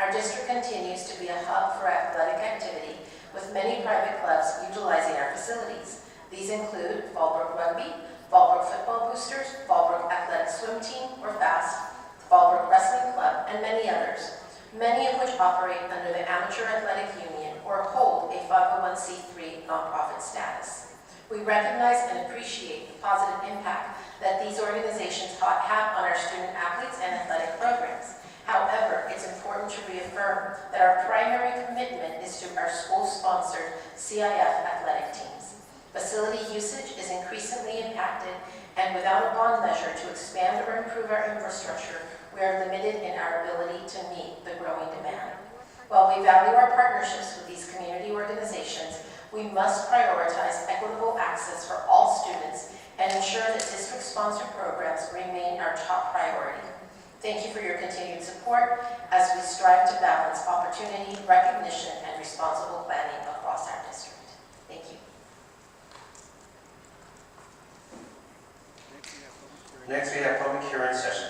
Our district continues to be a hub for athletic activity with many private clubs utilizing our facilities. These include Fallbrook Rugby, Fallbrook Football Boosters, Fallbrook Athletic Swim Team, or FAST, Fallbrook Wrestling Club, and many others, many of which operate under the Amateur Athletic Union or hold a 501c3 nonprofit status. We recognize and appreciate the positive impact that these organizations have on our student athletes and athletic programs. However, it's important to reaffirm that our primary commitment is to our school-sponsored CIF athletic teams. Facility usage is increasingly impacted, and without a bond measure to expand or improve our infrastructure, we are limited in our ability to meet the growing demand. While we value our partnerships with these community organizations, we must prioritize equitable access for all students and ensure that district-sponsored programs remain our top priority. Thank you for your continued support as we strive to balance opportunity, recognition, and responsible planning across our district. Thank you. Next, we have public hearing session.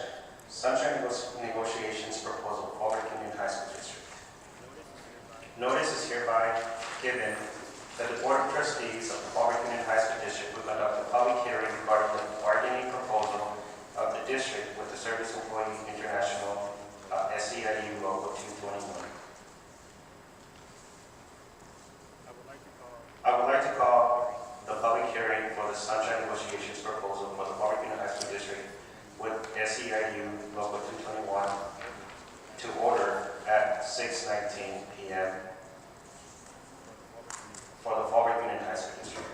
Sunshine Negotiations Proposal, Fallbrook Union High School District. Notice is hereby given that the Board of Trustees of the Fallbrook Union High School District will conduct a public hearing regarding the bargaining proposal of the district with the Service Employee International SEIU Logo 221. I would like to call the public hearing for the Sunshine Negotiations Proposal for the Fallbrook Union High School District with SEIU Logo 221 to order at 6:19 p.m. for the Fallbrook Union High School District.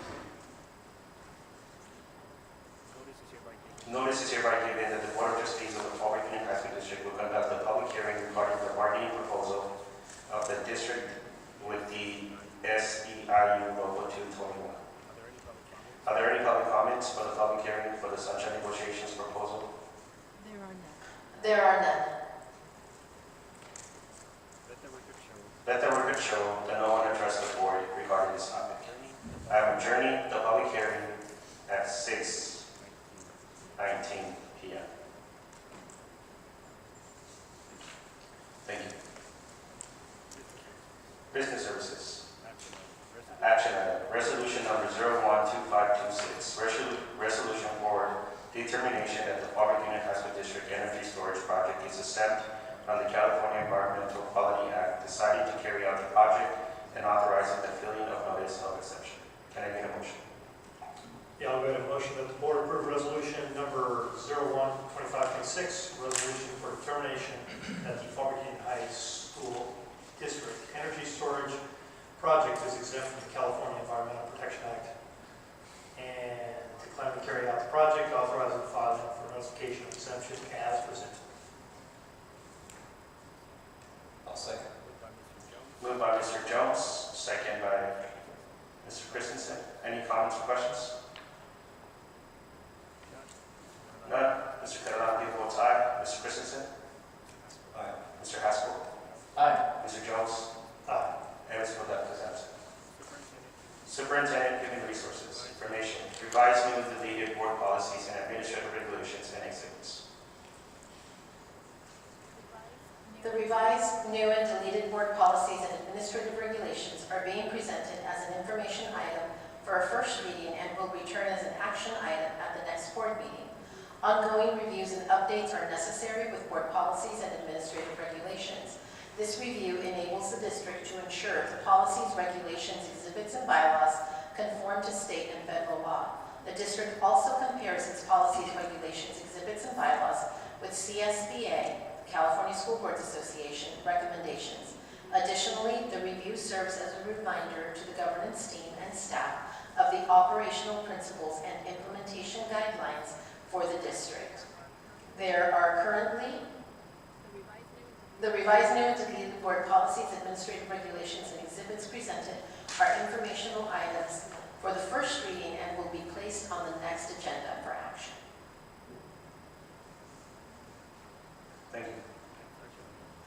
Notice is hereby given that the Board of Trustees of the Fallbrook Union High School District will conduct a public hearing regarding the bargaining proposal of the district with the SEIU Logo 221. Are there any public comments for the public hearing for the Sunshine Negotiations Proposal? There are none. There are none. Let the record show that no one addressed the board regarding this topic. I am adjourning the public hearing at 6:19 p.m. Thank you. Business services. Action item, resolution number 012526, resolution for determination that the Fallbrook Union High School District Energy Storage Project is exempt from the California Environmental Quality Act, deciding to carry out the project and authorizing the filling of notice of exception. Can I get a motion? Yeah, I'll go ahead and motion that the board approve resolution number 012526, resolution for determination that the Fallbrook Union High School District Energy Storage Project is exempt from the California Environmental Protection Act, and decline to carry out the project, authorizing the filing for notification of exemption as presented. I'll second. Moved by Mr. Jones, second by Mr. Christensen. Any comments or questions? None. Mr. Catalano votes aye. Mr. Christensen? Aye. Mr. Haskell? Aye. Mr. Jones? Aye. And Mr. Bodette is absent. Superintendent Human Resources, information, revised new and deleted board policies and administrative regulations and exhibits. The revised, new, and deleted board policies and administrative regulations are being presented as an information item for a first reading and will return as an action item at the next board meeting. Ongoing reviews and updates are necessary with board policies and administrative regulations. This review enables the district to ensure the policies, regulations, exhibits, and bylaws conform to state and federal law. The district also compares its policies, regulations, exhibits, and bylaws with CSBA, California School Boards Association, recommendations. Additionally, the review serves as a reminder to the governance team and staff of the operational principles and implementation guidelines for the district. There are currently the revised new and deleted board policies, administrative regulations, and exhibits presented are informational items for the first reading and will be placed on the next agenda for action. Thank you.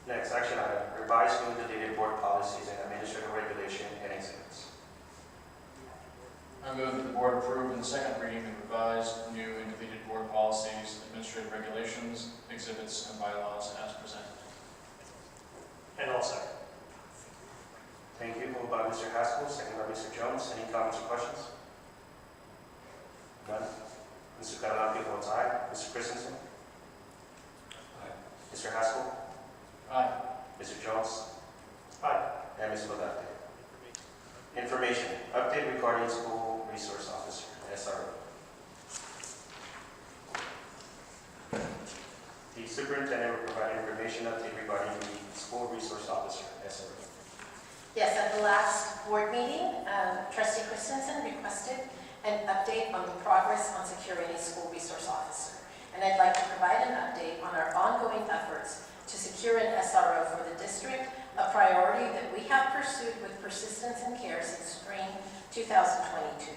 Next action item, revised new and deleted board policies and administrative regulation and exhibits. I move that the board approve in the second reading the revised, new, and deleted board policies, administrative regulations, exhibits, and bylaws as presented. And I'll second. Thank you. Moved by Mr. Haskell, second by Mr. Jones. Any comments or questions? None. Mr. Carrasco votes aye. Mr. Christensen? Aye. Mr. Haskell? Aye. Mr. Jones? Aye. And Ms. Bodate. Information. Update regarding school resource officer, SRO. The superintendent will provide information update regarding the school resource officer, SRO. Yes, at the last board meeting, Trustee Christensen requested an update on the progress on securing a school resource officer. And I'd like to provide an update on our ongoing efforts to secure an SRO for the district, a priority that we have pursued with persistence and care since spring 2022.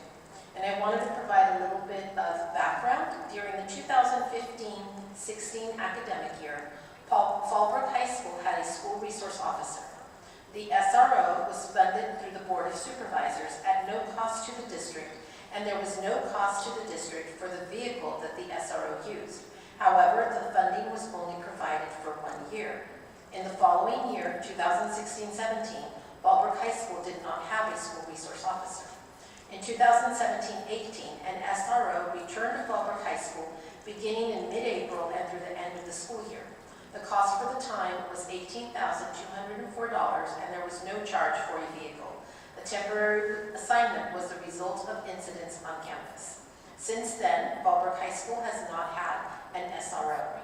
And I wanted to provide a little bit of background. During the 2015-16 academic year, Fallbrook High School had a school resource officer. The SRO was funded through the Board of Supervisors at no cost to the district, and there was no cost to the district for the vehicle that the SRO used. However, the funding was only provided for 1 year. In the following year, 2016-17, Fallbrook High School did not have a school resource officer. In 2017-18, an SRO returned to Fallbrook High School beginning in mid-April and through the end of the school year. The cost for the time was $18,204, and there was no charge for a vehicle. The temporary assignment was the result of incidents on campus. Since then, Fallbrook High School has not had an SRO.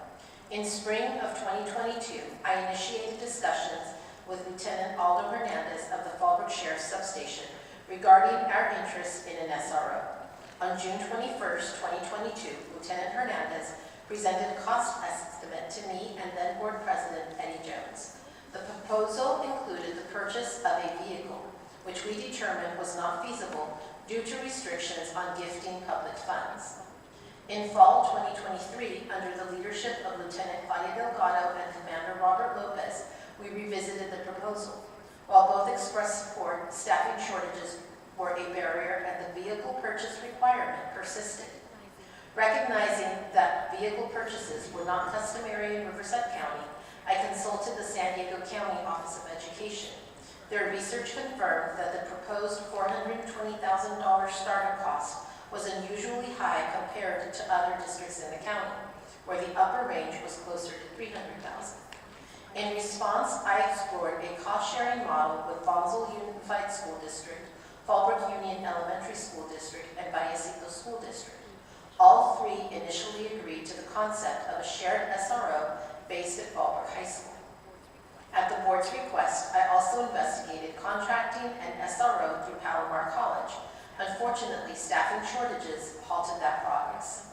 In spring of 2022, I initiated discussions with Lieutenant Aldo Hernandez of the Fallbrook Sheriff's Substation regarding our interest in an SRO. On June 21st, 2022, Lieutenant Hernandez presented a cost estimate to me and then Board President Eddie Jones. The proposal included the purchase of a vehicle, which we determined was not feasible due to restrictions on gifting public funds. In fall 2023, under the leadership of Lieutenant Claudia Delgado and Commander Robert Lopez, we revisited the proposal. While both expressed support, staffing shortages were a barrier and the vehicle purchase requirement persisted. Recognizing that vehicle purchases were not customary in Riverside County, I consulted the San Diego County Office of Education. Their research confirmed that the proposed $420,000 starter cost was unusually high compared to other districts in the county, where the upper range was closer to $300,000. In response, I explored a cost-sharing model with Bonsall Unified School District, Fallbrook Union Elementary School District, and Vallecito School District. All three initially agreed to the concept of a shared SRO based at Fallbrook High School. At the board's request, I also investigated contracting an SRO through Palomar College. Unfortunately, staffing shortages halted that progress.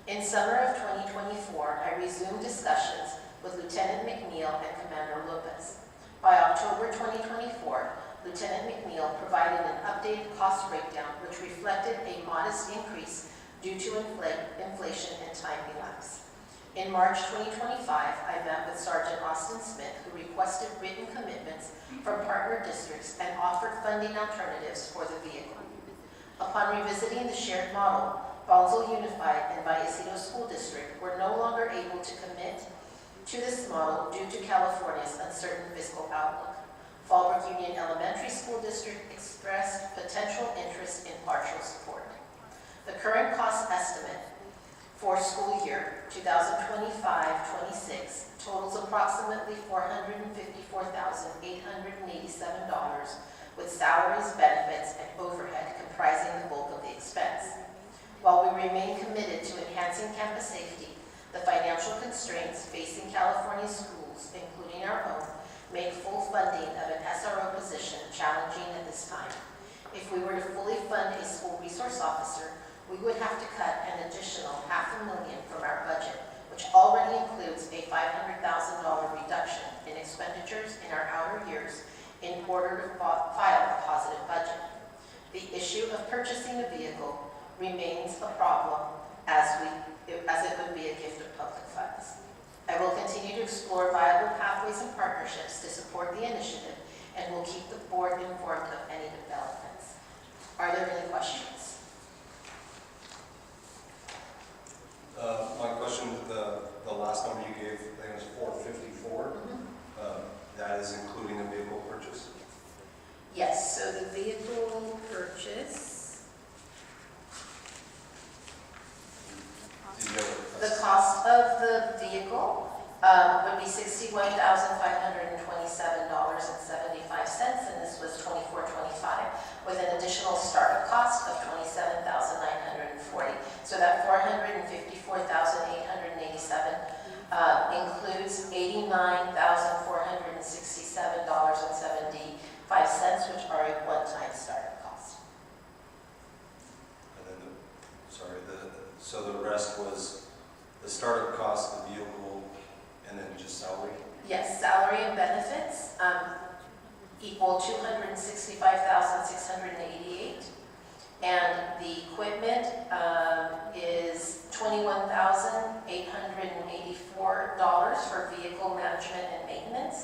In summer of 2024, I resumed discussions with Lieutenant McNeil and Commander Lopez. By October 2024, Lieutenant McNeil provided an updated cost breakdown which reflected a modest increase due to inflation and time elapse. In March 2025, I met with Sergeant Austin Smith, who requested written commitments from partner districts and offered funding alternatives for the vehicle. Upon revisiting the shared model, Bonsall Unified and Vallecito School District were no longer able to commit to this model due to California's uncertain fiscal outlook. Fallbrook Union Elementary School District expressed potential interest in partial support. The current cost estimate for school year 2025-26 totals approximately $454,887, with salaries, benefits, and overhead comprising the bulk of the expense. While we remain committed to enhancing campus safety, the financial constraints facing California schools, including our own, make full funding of an SRO position challenging at this time. If we were to fully fund a school resource officer, we would have to cut an additional $500,000 from our budget, which already includes a $500,000 reduction in expenditures in our outer years in order to file a positive budget. The issue of purchasing a vehicle remains a problem as it would be a gift of public funds. I will continue to explore viable pathways and partnerships to support the initiative and will keep the board informed of any developments. Are there any questions? My question, the last number you gave, I think it was 454. That is including a vehicle purchase? cost of the vehicle would be $61,527.75, and this was 24-25, with an additional startup cost of $27,940. So that $454,887 includes $89,467.75, which are a one-time startup cost. And then so the rest was the startup cost, the vehicle, and then just salary? Yes, salary and benefits equal $265,688, and the equipment is $21,884 for vehicle management and maintenance,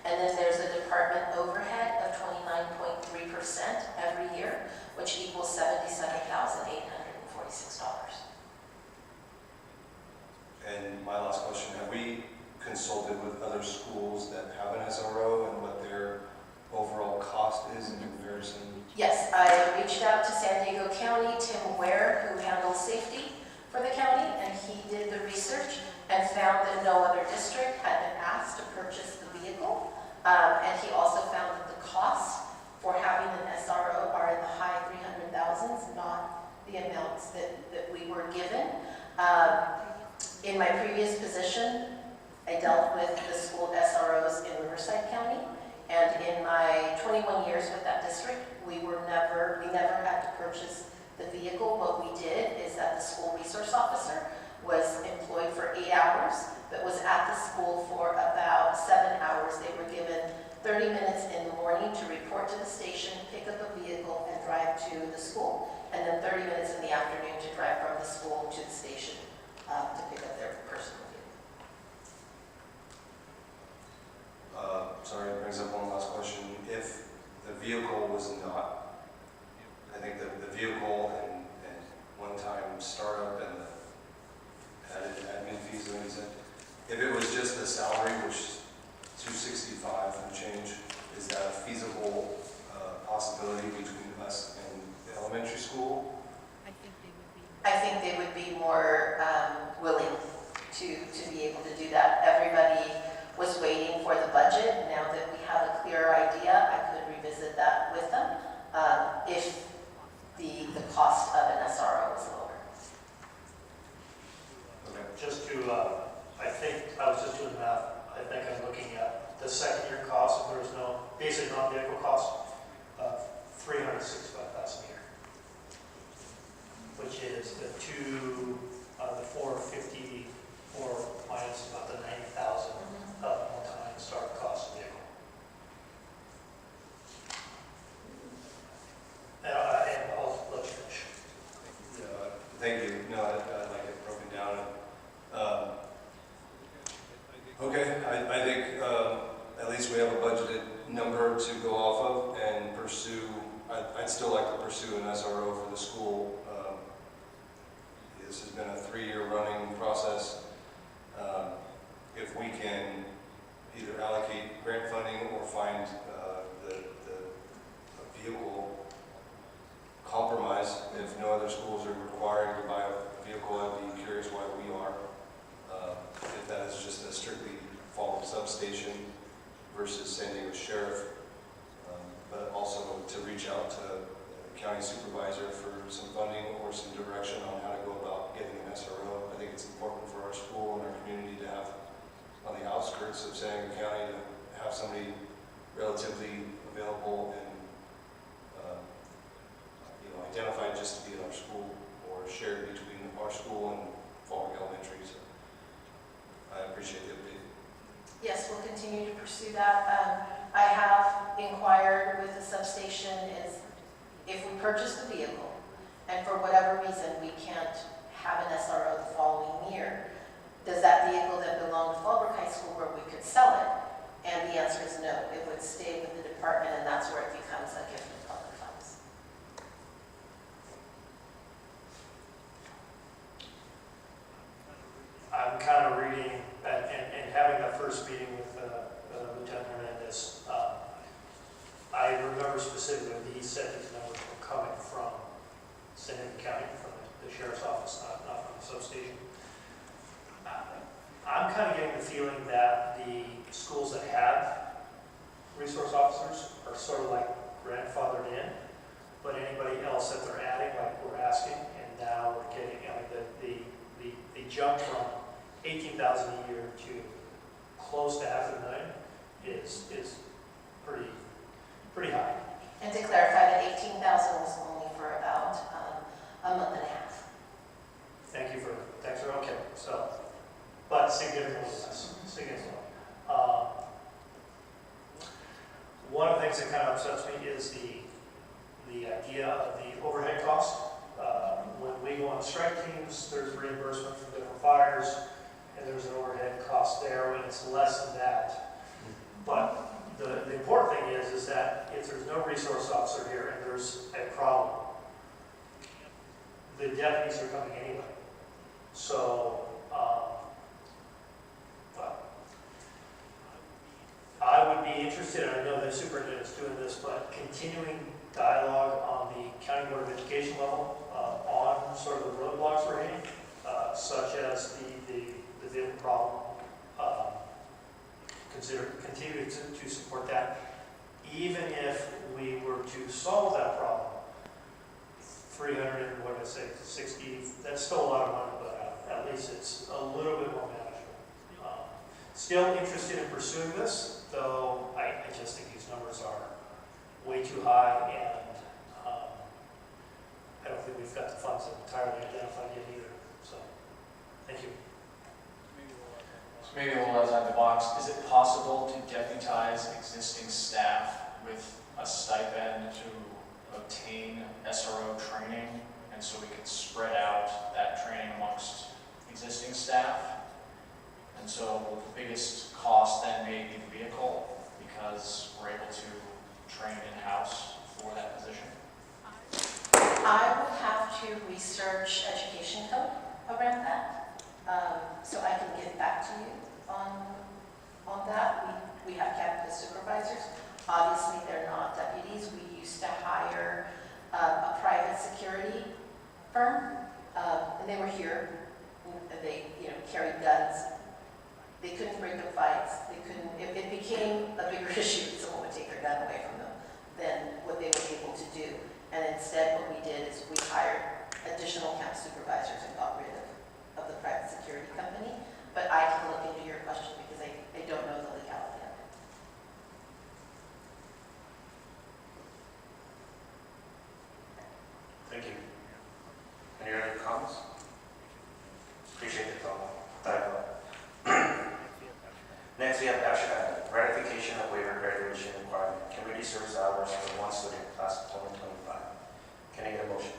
and then there's a department overhead of 29.3% every year, which equals $77,846. And my last question, have we consulted with other schools that have an SRO and what their overall cost is in comparison? Yes, I reached out to San Diego County, Tim Ware, who handles safety for the county, and he did the research and found that no other district had been asked to purchase the vehicle. And he also found that the costs for having an SRO are in the high 300,000s, not the amounts that we were given. In my previous position, I dealt with the school SROs in Riverside County, and in my 21 years with that district, we never had to purchase the vehicle. What we did is that the school resource officer was employed for 8 hours, but was at the school for about 7 hours. They were given 30 minutes in the morning to report to the station, pick up a vehicle, and drive to the school, and then 30 minutes in the afternoon to drive from the school to the station to pick up their personal vehicle. Sorry, it brings up one last question. If the vehicle was not, I think the vehicle and one-time startup and the added admin fees, like you said, if it was just the salary, which is $265 and change, is that a feasible possibility between us and the elementary school? I think they would be more willing to be able to do that. Everybody was waiting for the budget. Now that we have a clearer idea, I could revisit that with them if the cost of an SRO is lower. Okay. Just to, I think, I was just doing math, I think I'm looking at the second year cost, if there was no basic non-vehicle cost, $365,000 a year, which is the 454 minus about the 90,000 one-time start cost of vehicle. And I'll let you finish. Thank you. No, I'd like it broken down. Okay, I think at least we have a budgeted number to go off of and pursue. I'd still like to pursue an SRO for the school. This has been a 3-year running process. If we can either allocate grant funding or find the vehicle compromise, if no other schools are requiring to buy a vehicle, I'd be curious why we are. If that is just a strictly Fallbrook substation versus San Diego Sheriff, but also to reach out to the county supervisor for some funding or some direction on how to go about getting an SRO. I think it's important for our school and our community to have, on the outskirts of San Diego County, to have somebody relatively available and identified just to be in our school or shared between our school and Fallbrook Elementary. So I appreciate the update. Yes, we'll continue to pursue that. I have inquired with the substation is if we purchase the vehicle and for whatever reason we can't have an SRO the following year, does that vehicle then belong to Fallbrook High School where we could sell it? And the answer is no. It would stay with the department, and that's where it becomes a gift of public funds. I'm kind of reading and having that first meeting with Lieutenant Hernandez. I remember specifically that he said these numbers were coming from San Diego County, from the sheriff's office, not from the substation. I'm kind of getting the feeling that the schools that have resource officers are sort of like grandfathered in, but anybody else that they're adding, like we're asking, and now we're getting, the jump from 18,000 a year to close to $500,000 is pretty high. And to clarify, that 18,000 was only for about a month and a half. Thanks for, okay, so, but significantly less, significantly. One of the things that kind of upsets me is the idea of the overhead cost. When we go on strike teams, there's reimbursement for different fires, and there's an overhead cost there, and it's less than that. But the important thing is that if there's no resource officer here and there's a problem, the deputies are coming anyway. So, I would be interested, and I know the superintendent is doing this, but continuing dialogue on the County Board of Education level on sort of the roadblocks we're hitting, such as the vehicle problem. Continue to support that. Even if we were to solve that problem, 60, that's still a lot of money, but at least it's a little bit more manageable. Still interested in pursuing this, though I just think these numbers are way too high, and I don't think we've got the funds entirely identified yet either. So, thank you. So maybe a little outside the box, is it possible to deputize existing staff with a stipend to obtain SRO training, and so we can spread out that training amongst existing staff? And so the biggest cost then may be the vehicle, because we're able to train in-house for that position. I would have to research education code around that, so I can get back to you on that. We have campus supervisors. Obviously, they're not deputies. We used to hire a private security firm, and they were here. They, carried guns. They couldn't break up fights. They couldn't. It became a bigger issue if someone would take their gun away from them than what they were able to do. And instead, what we did is we hired additional camp supervisors and got rid of the private security company. But I can look into your question because I don't know the legality of it. Thank you. Any other comments? Appreciate the dialogue. Next, we have action item, ratification of waiver graduation requirement, community service hours for one student, class of 2025. Can I get a motion?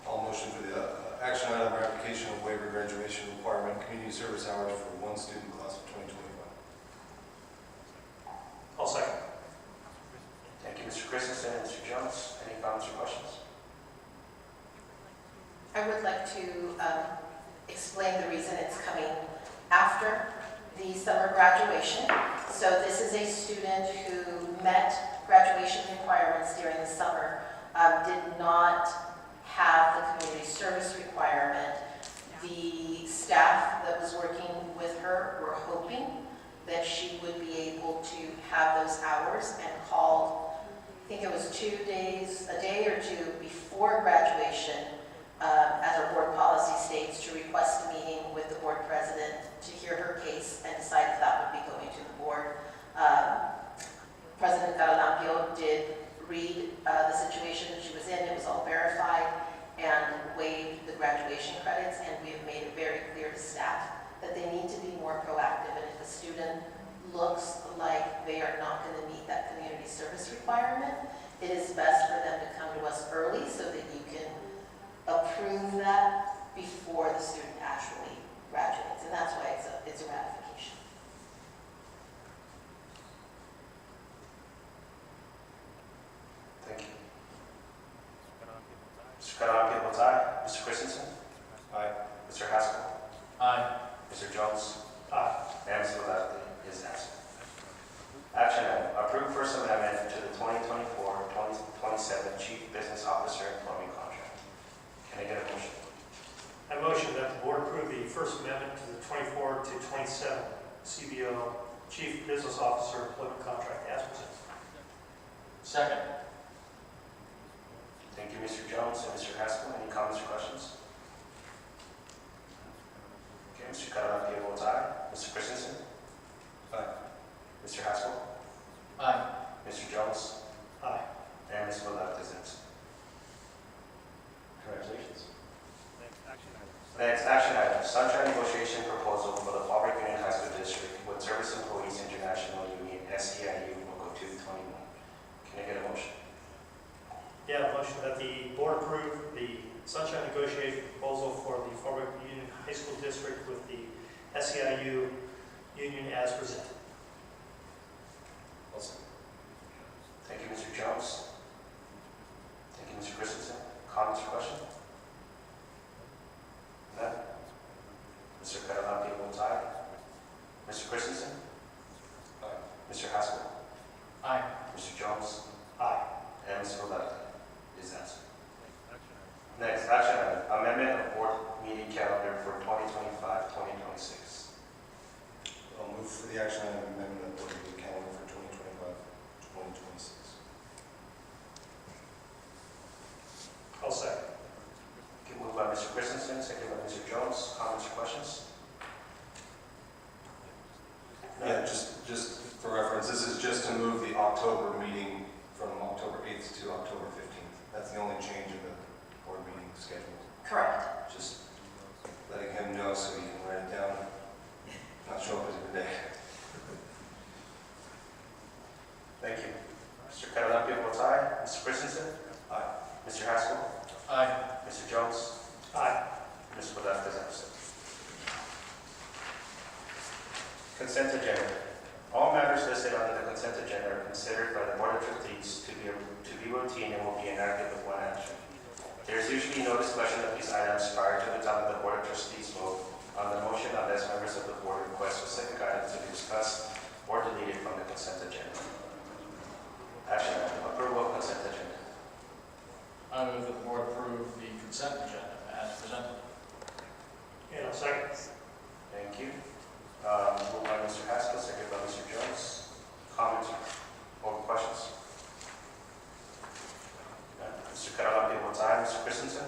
I'll motion for the action item, ratification of waiver graduation requirement, community service hours for one student, class of 2025. I'll second. Thank you, Mr. Christensen and Mr. Jones. Any comments or questions? I would like to explain the reason it's coming after the summer graduation. So this is a student who met graduation requirements during the summer, did not have the community service requirement. The staff that was working with her were hoping that she would be able to have those hours, and called, I think it was a day or two before graduation, as our board policy states, to request a meeting with the board president to hear her case and decide if that would be going to the board. President Garalampio did read the situation that she was in. It was all verified, and waived the graduation credits, and we have made it very clear to staff that they need to be more proactive, and if a student looks like they are not going to meet that community service requirement, it is best for them to come to us early so that you can approve that before the student actually graduates, and that's why it's a ratification. Thank you. Mr. Carapia votes aye. Mr. Christensen? Aye. Mr. Haskell? Aye. Mr. Jones? Aye. And Mr. Ledley is absent. Action item, approve first amendment to the 2024-2027 Chief Business Officer Employment Contract. Can I get a motion? I motion that the board approve the First Amendment to the Chief Business Officer employment contract as presented. Second. Thank you, Mr. Jones and Mr. Haskell. Any comments or questions? Okay, Mr. Catalano votes aye. Mr. Christensen? Aye. Mr. Haskell? Aye. Mr. Jones? Aye. And Ms. Velez is absent. Congratulations. Next action item, sunshine negotiation proposal for the Fallbrook Union High School District with Service Employees International Union, SEIU, Local 221. Can I get a motion? Yeah, a motion that the board approve the sunshine negotiation proposal for the Fallbrook Union High School District with the SEIU union as presented. Thank you, Mr. Jones. Thank you, Mr. Christensen. Comments or questions? None? Mr. Catalano votes aye. Mr. Christensen? Aye. Mr. Haskell? Aye. Mr. Jones? Aye. And Ms. Velez is absent. Next action item, amendment of board meeting calendar for 2025-2026. I'll move for the action item amendment of board meeting calendar for 2025-2026. I'll second. Okay, moved by Mr. Christensen, seconded by Mr. Jones. Comments or questions? Yeah, just for reference, this is just to move the October meeting from October 8th to October 15th. That's the only change in the board meeting schedule. Correct. Just letting him know so he can write it down, not show up every day. Thank you. Mr. Catalano votes aye. Mr. Christensen? Aye. Mr. Haskell? Aye. Mr. Jones? Aye. Ms. Velez is absent. Consent agenda. All matters listed under the consent agenda are considered by the Board of Trustees to be routine and will be enacted with one action. There is usually no discussion of these items prior to the time of the Board of Trustees vote on the motion unless members of the board request specific items to be discussed or deleted from the consent agenda. Action item, approval of consent agenda. I move that the board approve the consent agenda as presented. And I'll second. Thank you. Moved by Mr. Haskell, seconded by Mr. Jones. Comments or questions? None. Mr. Catalano votes aye. Mr. Christensen?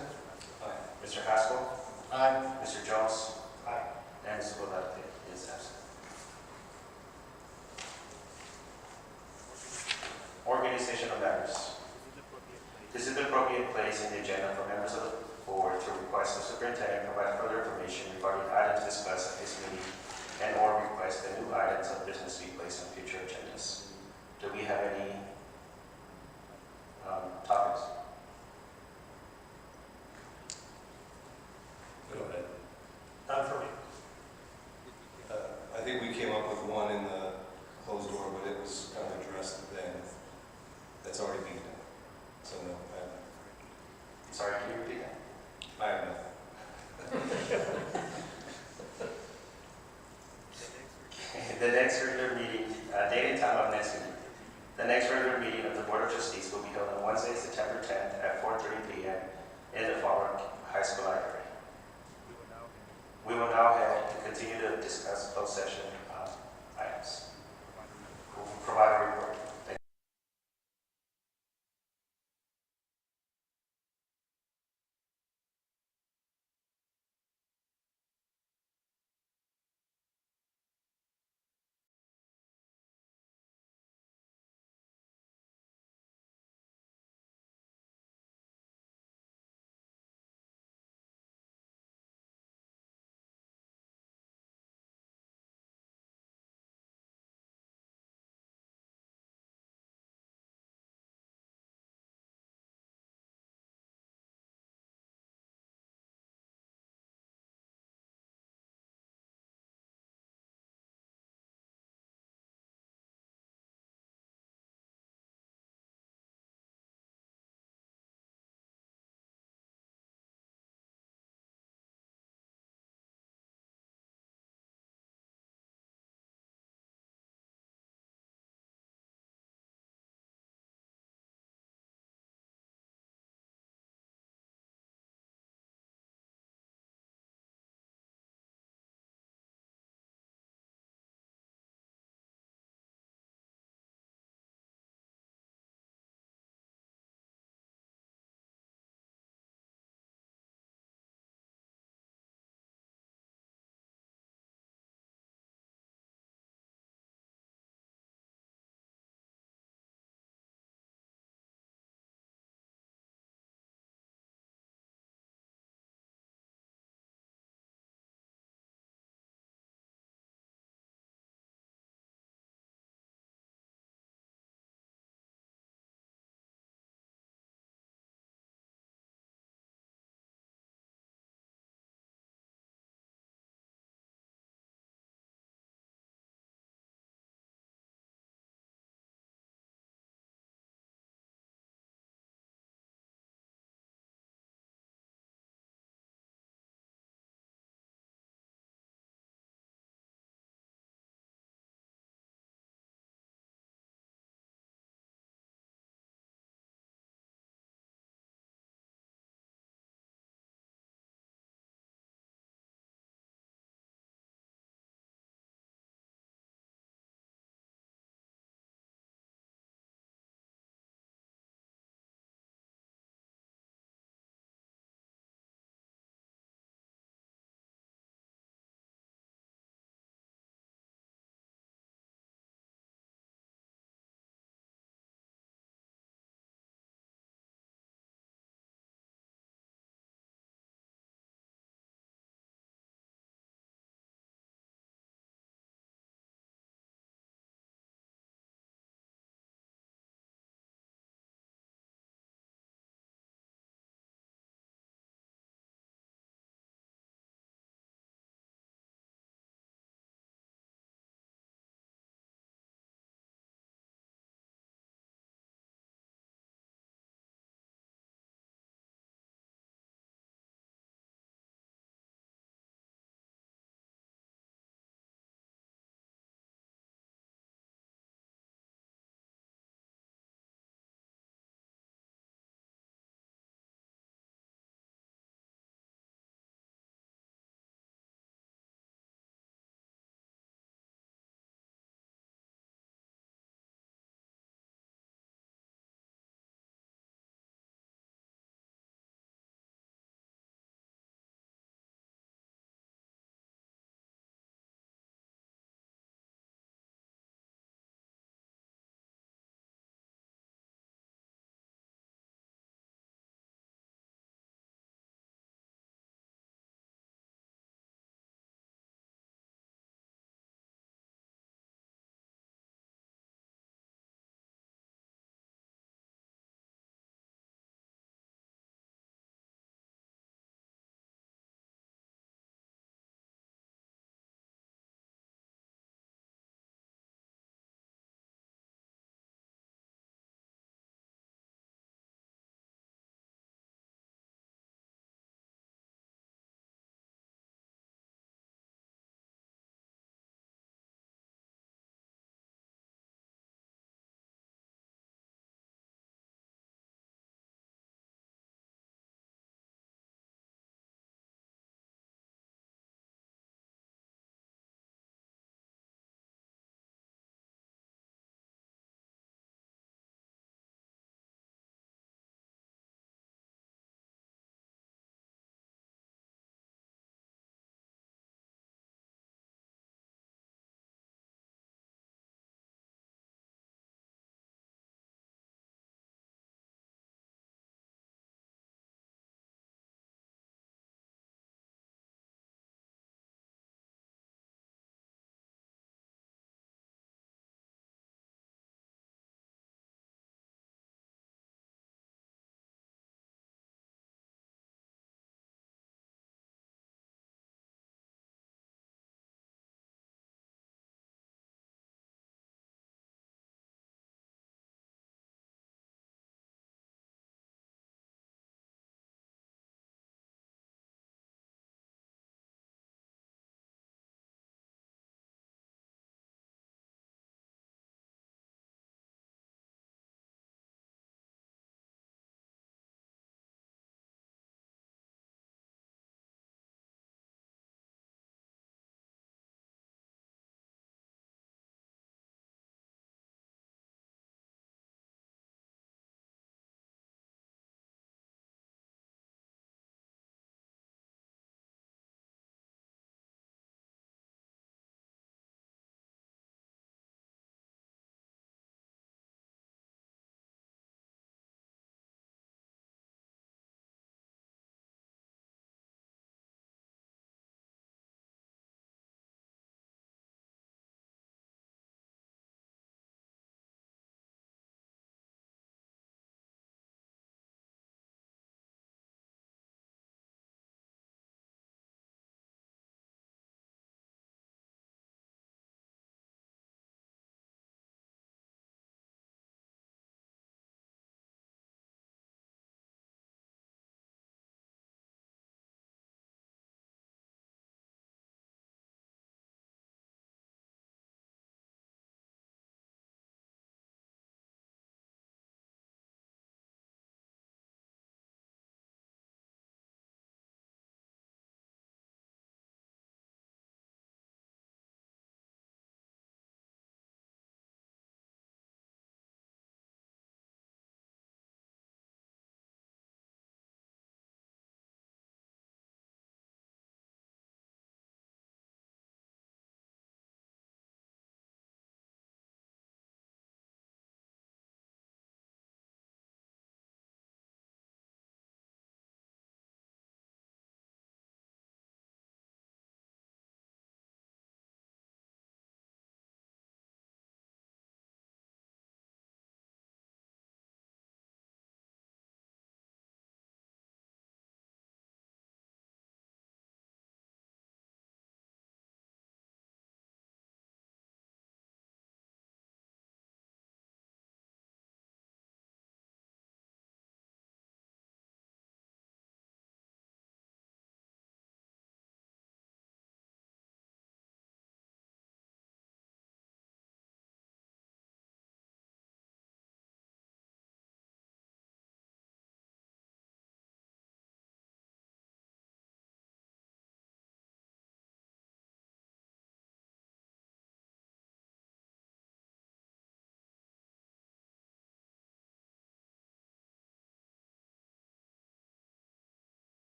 Aye. Mr. Haskell? Aye. Mr. Jones? Aye. And Ms. Velez is absent. Organizational matters. This is the appropriate place in the agenda for members of the board to request the superintendent provide further information regarding items discussed at this meeting and or request that new items of business be placed on future agendas. Do we have any topics? Go ahead. None for me. I think we came up with one in the closed door, but it was kind of addressed then. That's already being done. So no, Sorry, can you repeat that? I have nothing. The next regular meeting, date and time of next meeting. The next regular meeting of the Board of Trustees will be held on Wednesday, September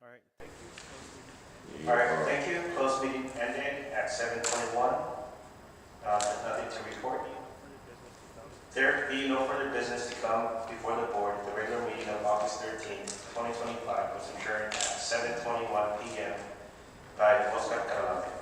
right, thank you. All right, thank you. Closed meeting ended at 7:21. There's nothing to report. There be no further business to come before the board. The regular meeting of August 13th, 2025 was adjourned at 7:21 p.m. by Oscar Carvalho.